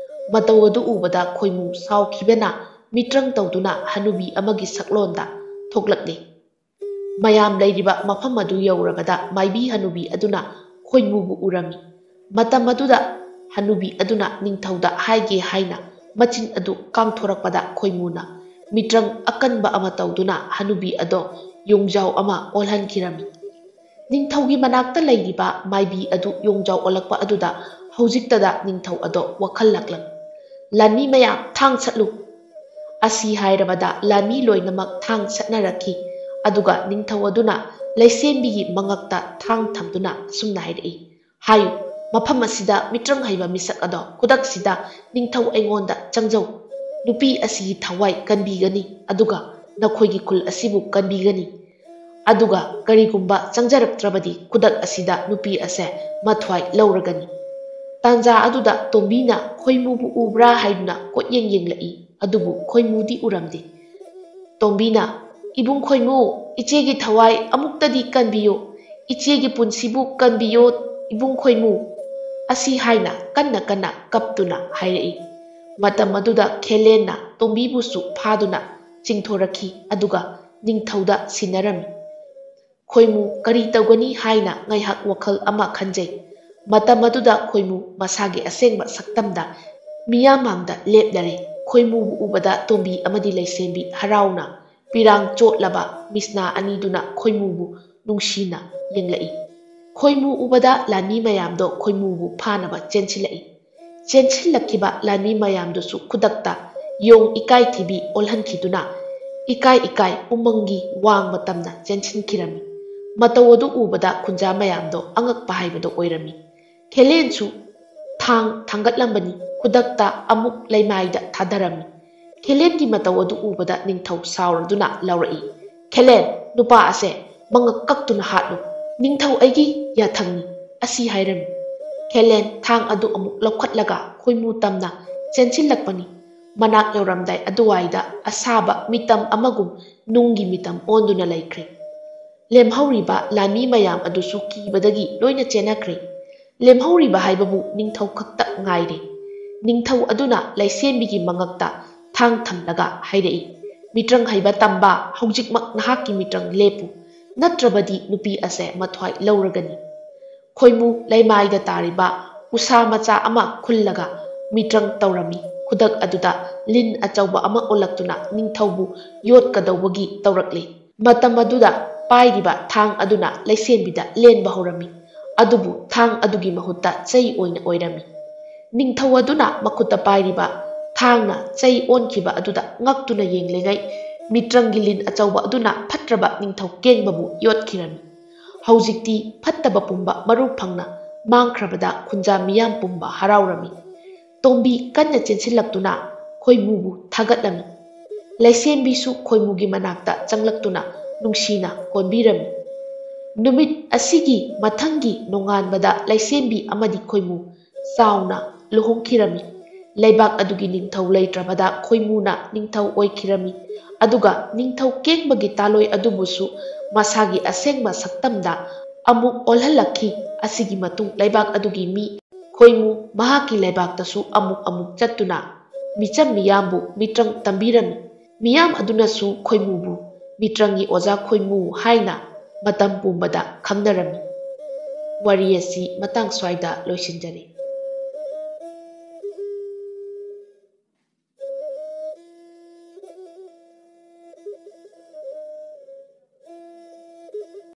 ꯃꯇꯧ ꯑꯗꯨ ꯎꯕꯗ ꯈꯣꯏꯃꯨ ꯁꯥꯎꯈꯤꯕꯅ ꯃꯤꯇ꯭ꯔꯪ ꯇꯧꯗꯨꯅ ꯍꯅꯨꯕꯤ ꯑꯃꯒꯤ ꯁꯛꯂꯣꯟꯗ ꯊꯣꯛꯂꯛꯂꯤ꯫ ꯃꯌꯥꯝ ꯂꯩꯔꯤꯕ ꯃꯐꯝ ꯑꯗꯨ ꯌꯧꯔꯕꯗ ꯃꯥꯏꯕꯤ ꯍꯅꯨꯕꯤ ꯑꯗꯨꯅ ꯈꯣꯏꯃꯨꯕꯨ ꯎꯔꯝꯃꯤ꯫ ꯃꯇꯝ ꯑꯗꯨꯗ ꯍꯅꯨꯕꯤ ꯑꯗꯨꯅ ꯅꯤꯡꯊꯧꯗ ꯍꯥꯏꯒꯦ ꯍꯥꯏꯅ ꯃꯆꯤꯟ ꯑꯗꯨ ꯀꯥꯡꯊꯣꯔꯛꯄꯗ ꯈꯣꯏꯃꯨꯅ ꯃꯤꯇ꯭ꯔꯪ ꯑꯀꯟꯕ ꯑꯃ ꯇꯧꯗꯨꯅ ꯍꯅꯨꯕꯤ ꯑꯗꯣ ꯌꯣꯡꯖꯥꯎ ꯑꯃ ꯑꯣꯜꯍꯟꯈꯤꯔꯝꯃꯤ꯫ ꯅꯤꯡꯊꯧꯒꯤ ꯃꯅꯥꯛꯇ ꯂꯩꯔꯤꯕ ꯃꯥꯏꯕꯤ ꯑꯗꯨ ꯌꯣꯡꯖꯥꯎ ꯑꯣꯜꯂꯛꯄ ꯑꯗꯨꯗ ꯍꯧꯖꯤꯛꯇꯗ ꯅꯤꯡꯊꯧ ꯑꯗꯣ ꯋꯥꯈꯜ ꯂꯥꯛꯂꯝꯃꯤ꯫ ꯂꯥꯟꯃꯤ ꯃꯌꯥꯝ ꯊꯥꯡ ꯁꯠꯂꯨ! ꯑꯁꯤ ꯍꯥꯏꯔꯕꯗ ꯂꯥꯟꯃꯤ ꯂꯣꯏꯅꯃꯛ ꯊꯥꯡ ꯁꯠꯅꯔꯛꯈꯤ꯫ ꯑꯗꯨꯒ ꯅꯤꯡꯊꯧ ꯑꯗꯨꯅ ꯂꯩꯁꯦꯝꯕꯤꯒꯤ ꯃꯉꯛꯇ ꯊꯥꯡ ꯊꯝꯗꯨꯅ ꯑꯁꯨꯝꯅ ꯍꯥꯏꯔꯛꯏ, ꯍꯥꯏꯌꯨ, ꯃꯐꯝ ꯑꯁꯤꯗ ꯃꯤꯇ꯭ꯔꯪ ꯍꯩꯕ ꯃꯤꯁꯛ ꯑꯗꯣ ꯈꯨꯗꯛꯁꯤꯗ ꯅꯤꯡꯊꯧ ꯑꯩꯉꯣꯟꯗ ꯆꯪꯖꯧ꯫ ꯅꯨꯄꯤ ꯑꯁꯤꯒꯤ ꯊꯋꯥꯏ ꯀꯟꯕꯤꯒꯅꯤ ꯑꯗꯨꯒ ꯅꯈꯣꯏꯒꯤ ꯈꯨꯜ ꯑꯁꯤꯕꯨ ꯀꯟꯕꯤꯒꯅꯤ꯫ ꯑꯗꯨꯒ ꯀꯔꯤꯒꯨꯝꯕ ꯆꯪꯖꯔꯛꯇ꯭ꯔꯕꯗꯤ ꯈꯨꯗꯛ ꯑꯁꯤꯗ ꯅꯨꯄꯤ ꯑꯁꯦ ꯃꯊ꯭ꯋꯥꯏ ꯂꯧꯔꯒꯅꯤ꯫ ꯇꯥꯟꯖꯥ ꯑꯗꯨꯗ ꯇꯣꯝꯕꯤꯅ ꯈꯣꯏꯃꯨꯕꯨ ꯎꯕ꯭ꯔꯥ ꯍꯥꯏꯗꯨꯅ ꯀꯣꯏꯌꯦꯡ ꯌꯦꯡꯂꯛꯏ꯫ ꯑꯗꯨꯕꯨ ꯈꯣꯏꯃꯨꯗꯤ ꯎꯔꯝꯗꯦ꯫ ꯇꯣꯝꯕꯤꯅ, ꯏꯕꯨꯡ ꯈꯣꯏꯃꯨ, ꯏꯆꯦꯒꯤ ꯊꯋꯥꯏ ꯑꯃꯨꯛꯇꯗꯤ ꯀꯟꯕꯤꯌꯨ, ꯏꯆꯦꯒꯤ ꯄꯨꯟꯁꯤꯕꯨ ꯀꯟꯕꯤꯌꯨ ꯏꯕꯨꯡ ꯈꯣꯏꯃꯨ, ꯑꯁꯤ ꯍꯥꯏꯅ ꯀꯟꯅ ꯀꯟꯅ ꯀꯞꯇꯨꯅ ꯍꯥꯏꯔꯛꯏ꯫ ꯃꯇꯝ ꯑꯗꯨꯗ ꯈꯦꯂꯦꯟꯅ ꯇꯣꯝꯕꯤꯕꯨꯁꯨ ꯐꯥꯗꯨꯅ ꯆꯤꯡꯊꯣꯔꯛꯈꯤ ꯑꯗꯨꯒ ꯅꯤꯡꯊꯧꯗ ꯁꯤꯟꯅꯔꯝꯃꯤ꯫ ꯈꯣꯏꯃꯨ ꯀꯔꯤ ꯇꯧꯒꯅꯤ ꯍꯥꯏꯅ ꯉꯥꯏꯍꯥꯛ ꯋꯥꯈꯜ ꯑꯃ ꯈꯟꯖꯩ꯫ ꯃꯇꯝ ꯑꯗꯨꯗ ꯈꯣꯏꯃꯨ ꯃꯁꯥꯒꯤ ꯑꯁꯦꯡꯕ ꯁꯛꯇꯝꯗ ꯃꯤꯌꯥꯝ ꯃꯥꯡꯗ ꯂꯦꯞꯂꯔꯦ꯫ ꯈꯣꯏꯃꯨꯕꯨ ꯎꯕꯗ ꯇꯣꯝꯕꯤ ꯑꯃꯗꯤ ꯂꯩꯁꯦꯝꯕꯤ ꯍꯔꯥꯎꯅ ꯄꯤꯔꯥꯡ ꯆꯣꯠꯂꯕ ꯃꯤꯁꯅꯥ ꯑꯅꯤꯗꯨꯅ ꯈꯣꯏꯃꯨꯕꯨ ꯅꯨꯡꯁꯤꯅ ꯌꯦꯡꯂꯛꯏ꯫ ꯈꯣꯏꯃꯨ ꯎꯕꯗ ꯂꯥꯟꯃꯤ ꯃꯌꯥꯝꯗꯣ ꯈꯣꯏꯃꯨꯕꯨ ꯐꯥꯅꯕ ꯆꯦꯟꯁꯤꯜꯂꯛꯏ꯫ ꯆꯦꯟꯁꯤꯜꯂꯛꯈꯤꯕ ꯂꯥꯟꯃꯤ ꯃꯌꯥꯝꯗꯨꯁꯨ ꯈꯨꯗꯛꯇ ꯌꯣꯡ ꯏꯀꯥꯏꯊꯤꯕꯤ ꯑꯣꯜꯍꯟꯈꯤꯗꯨꯅ ꯏꯀꯥꯏ ꯏꯀꯥꯏ ꯎꯃꯪꯒꯤ ꯋꯥꯡꯃ ꯇꯝꯅ ꯆꯦꯟꯁꯤꯟꯈꯤꯔꯝꯃꯤ꯫ ꯃꯇꯧ ꯑꯗꯨ ꯎꯕꯗ ꯈꯨꯟꯖꯥ ꯃꯌꯥꯝꯗꯣ ꯑꯉꯛꯄ ꯍꯥꯏꯕꯗꯣ ꯑꯣꯏꯔꯝꯃꯤ꯫ ꯈꯦꯂꯦꯟꯁꯨ ꯊꯥꯡ ꯊꯥꯡꯒꯠꯂꯝꯕꯅꯤ ꯈꯨꯗꯛꯇ ꯑꯃꯨꯛ ꯂꯩꯃꯥꯏꯗ ꯊꯥꯗꯔꯝꯃꯤ꯫ ꯈꯦꯂꯦꯟꯒꯤ ꯃꯇꯧ ꯑꯗꯨ ꯎꯕꯗ ꯅꯤꯡꯊꯧ ꯁꯥꯎꯔꯗꯨꯅ ꯂꯥꯎꯔꯛꯏ, ꯈꯦꯂꯦꯟ, ꯅꯨꯄꯥ ꯑꯁꯦ ꯃꯉꯛ ꯀꯛꯇꯨꯅ ꯍꯥꯠꯂꯨ, ꯅꯤꯡꯊꯧ ꯑꯩꯒꯤ ꯌꯥꯊꯪꯅꯤ꯫ ꯑꯁꯤ ꯍꯥꯏꯔꯝꯃꯤ꯫ ꯈꯦꯂꯦꯟ ꯊꯥꯡ ꯑꯗꯨ ꯑꯃꯨꯛ ꯂꯧꯈꯠꯂꯒ ꯈꯣꯏꯃꯨ ꯇꯝꯅ ꯆꯦꯟꯁꯤꯜꯂꯛꯄꯅꯤ꯫ ꯃꯅꯥꯛ ꯌꯧꯔꯝꯗꯥꯏ ꯑꯗꯨꯋꯥꯏꯗ ꯑꯁꯥꯕ ꯃꯤꯇꯝ ꯑꯃꯒꯨꯝ ꯅꯨꯡꯒꯤ ꯃꯤꯇꯝ ꯑꯣꯟꯗꯨꯅ ꯂꯩꯈ꯭ꯔꯦ꯫ ꯂꯦꯝꯍꯧꯔꯤꯕ ꯂꯥꯟꯃꯤ ꯃꯌꯥꯝ ꯑꯗꯨꯁꯨ ꯀꯤꯕꯗꯒꯤ ꯂꯣꯏꯅ ꯆꯦꯟꯅꯈ꯭ꯔꯦ꯫ ꯂꯦꯝꯍꯧꯔꯤꯕ ꯍꯥꯏꯕꯕꯨ ꯅꯤꯡꯊꯧ ꯈꯛꯇ ꯉꯥꯏꯔꯦ꯫ ꯅꯤꯡꯊꯧ ꯑꯗꯨꯅ ꯂꯩꯁꯦꯝꯕꯤꯒꯤ ꯃꯉꯛꯇ ꯊꯥꯡ ꯊꯝꯂꯒ ꯍꯥꯏꯔꯛꯏ, ꯃꯤꯇ꯭ꯔꯪ ꯍꯩꯕ ꯇꯝꯕ, ꯍꯧꯖꯤꯛꯃꯛ ꯅꯍꯥꯛꯀꯤ ꯃꯤꯇ꯭ꯔꯪ ꯂꯦꯞꯄꯨ, ꯅꯠꯇ꯭ꯔꯕꯗꯤ ꯅꯨꯄꯤ ꯑꯁꯦ ꯃꯊ꯭ꯋꯥꯏ ꯂꯧꯔꯒꯅꯤ꯫ ꯈꯣꯏꯃꯨ ꯂꯩꯃꯥꯏꯗ ꯇꯥꯔꯤꯕ ꯎꯁꯥ ꯃꯆꯥ ꯑꯃ ꯈꯨꯜꯂꯒ ꯃꯤꯇ꯭ꯔꯪ ꯇꯧꯔꯝꯃꯤ꯫ ꯈꯨꯗꯛ ꯑꯗꯨꯗ ꯂꯤꯟ ꯑꯆꯧꯕ ꯑꯃ ꯑꯣꯜꯂꯛꯇꯨꯅ ꯅꯤꯡꯊꯧꯕꯨ ꯌꯣꯠꯀꯗꯧꯕꯒꯤ ꯇꯧꯔꯛꯂꯤ꯫ ꯃꯇꯝ ꯑꯗꯨꯗ ꯄꯥꯏꯔꯤꯕ ꯊꯥꯡ ꯑꯗꯨꯅ ꯂꯩꯁꯦꯝꯕꯤꯗ ꯂꯦꯟꯕ ꯍꯧꯔꯝꯃꯤ꯫ ꯑꯗꯨꯕꯨ ꯊꯥꯡ ꯑꯗꯨꯒꯤ ꯃꯍꯨꯠꯇ ꯆꯩ ꯑꯣꯏꯅ ꯑꯣꯏꯔꯝꯃꯤ꯫ ꯅꯤꯡꯊꯧ ꯑꯗꯨꯅ ꯃꯈꯨꯠꯇ ꯄꯥꯏꯔꯤꯕ ꯊꯥꯡꯅ ꯆꯩ ꯑꯣꯟꯈꯤꯕ ꯑꯗꯨꯗ ꯉꯛꯇꯨꯅ ꯌꯦꯡꯂꯤꯉꯩ ꯃꯤꯇ꯭ꯔꯪꯒꯤ ꯂꯤꯟ ꯑꯆꯧꯕ ꯑꯗꯨꯅ ꯐꯠꯇ꯭ꯔꯕ ꯅꯤꯡꯊꯧ ꯀꯦꯡꯕꯕꯨ ꯌꯣꯠꯈꯤꯔꯝꯃꯤ꯫ ꯍꯧꯖꯤꯛꯇꯤ ꯐꯠꯇꯕ ꯄꯨꯝꯕ ꯃꯔꯨ ꯐꯪꯅ ꯃꯥꯡꯈ꯭ꯔꯕꯗ ꯈꯨꯟꯖꯥ ꯃꯤꯌꯥꯝ ꯄꯨꯝꯕ ꯍꯔꯥꯎꯔꯝꯃꯤ꯫ ꯇꯣꯝꯕꯤ ꯀꯟꯅ ꯆꯦꯟꯁꯤꯜꯂꯛꯇꯨꯅ ꯈꯣꯏꯃꯨꯕꯨ ꯊꯥꯒꯠꯂꯝꯃꯤ꯫ ꯂꯩꯁꯦꯝꯕꯤꯁꯨ ꯈꯣꯏꯃꯨꯒꯤ ꯃꯅꯥꯛꯇ ꯆꯪꯂꯛꯇꯨꯅ ꯅꯨꯡꯁꯤꯅ ꯀꯣꯟꯕꯤꯔꯝꯃꯤ꯫ ꯅꯨꯃꯤꯠ ꯑꯁꯤꯒꯤ ꯃꯊꯪꯒꯤ ꯅꯣꯡꯉꯥꯟꯕꯗ ꯂꯩꯁꯦꯝꯕꯤ ꯑꯃꯗꯤ ꯈꯣꯏꯃꯨ ꯆꯥꯎꯅ ꯂꯨꯍꯣꯡꯈꯤꯔꯝꯃꯤ꯫ ꯂꯩꯕꯥꯛ ꯑꯗꯨꯒꯤ ꯅꯤꯡꯊꯧ ꯂꯩꯇ꯭ꯔꯕꯗ ꯈꯣꯏꯃꯨꯅ ꯅꯤꯡꯊꯧ ꯑꯣꯏꯈꯤꯔꯝꯃꯤ꯫ ꯑꯗꯨꯒ ꯅꯤꯡꯊꯧ ꯀꯦꯡꯕꯒꯤ ꯇꯥꯂꯣꯏ ꯑꯗꯨꯕꯨꯁꯨ ꯃꯁꯥꯒꯤ ꯑꯁꯦꯡꯕ ꯁꯛꯇꯝꯗ ꯑꯃꯨꯛ ꯑꯣꯜꯍꯜꯂꯛꯈꯤ꯫ ꯑꯁꯤꯒꯤ ꯃꯇꯨꯡ ꯂꯩꯕꯥꯛ ꯑꯗꯨꯒꯤ ꯃꯤ ꯈꯣꯏꯃꯨ ꯃꯍꯥꯛꯀꯤ ꯂꯩꯕꯥꯛꯇꯁꯨ ꯑꯃꯨꯛ ꯑꯃꯨꯛ ꯆꯠꯇꯨꯅ ꯃꯤꯆꯝ ꯃꯤꯌꯥꯝꯕꯨ ꯃꯤꯇ꯭ꯔꯪ ꯇꯝꯕꯤꯔꯝꯃꯤ꯫ ꯃꯤꯌꯥꯝ ꯑꯗꯨꯅꯁꯨ ꯈꯣꯏꯃꯨꯕꯨ ꯃꯤꯇ꯭ꯔꯪꯒꯤ ꯑꯣꯖꯥ ꯈꯣꯏꯃꯨ ꯍꯥꯏꯅ ꯃꯇꯝ ꯄꯨꯝꯕꯗ ꯈꯪꯅꯔꯝꯃꯤ꯫ ꯋꯥꯔꯤ ꯑꯁꯤ ꯃꯇꯥꯡ ꯁ꯭ꯋꯥꯏꯗ ꯂꯣꯏꯁꯤꯟꯖꯔꯦ꯫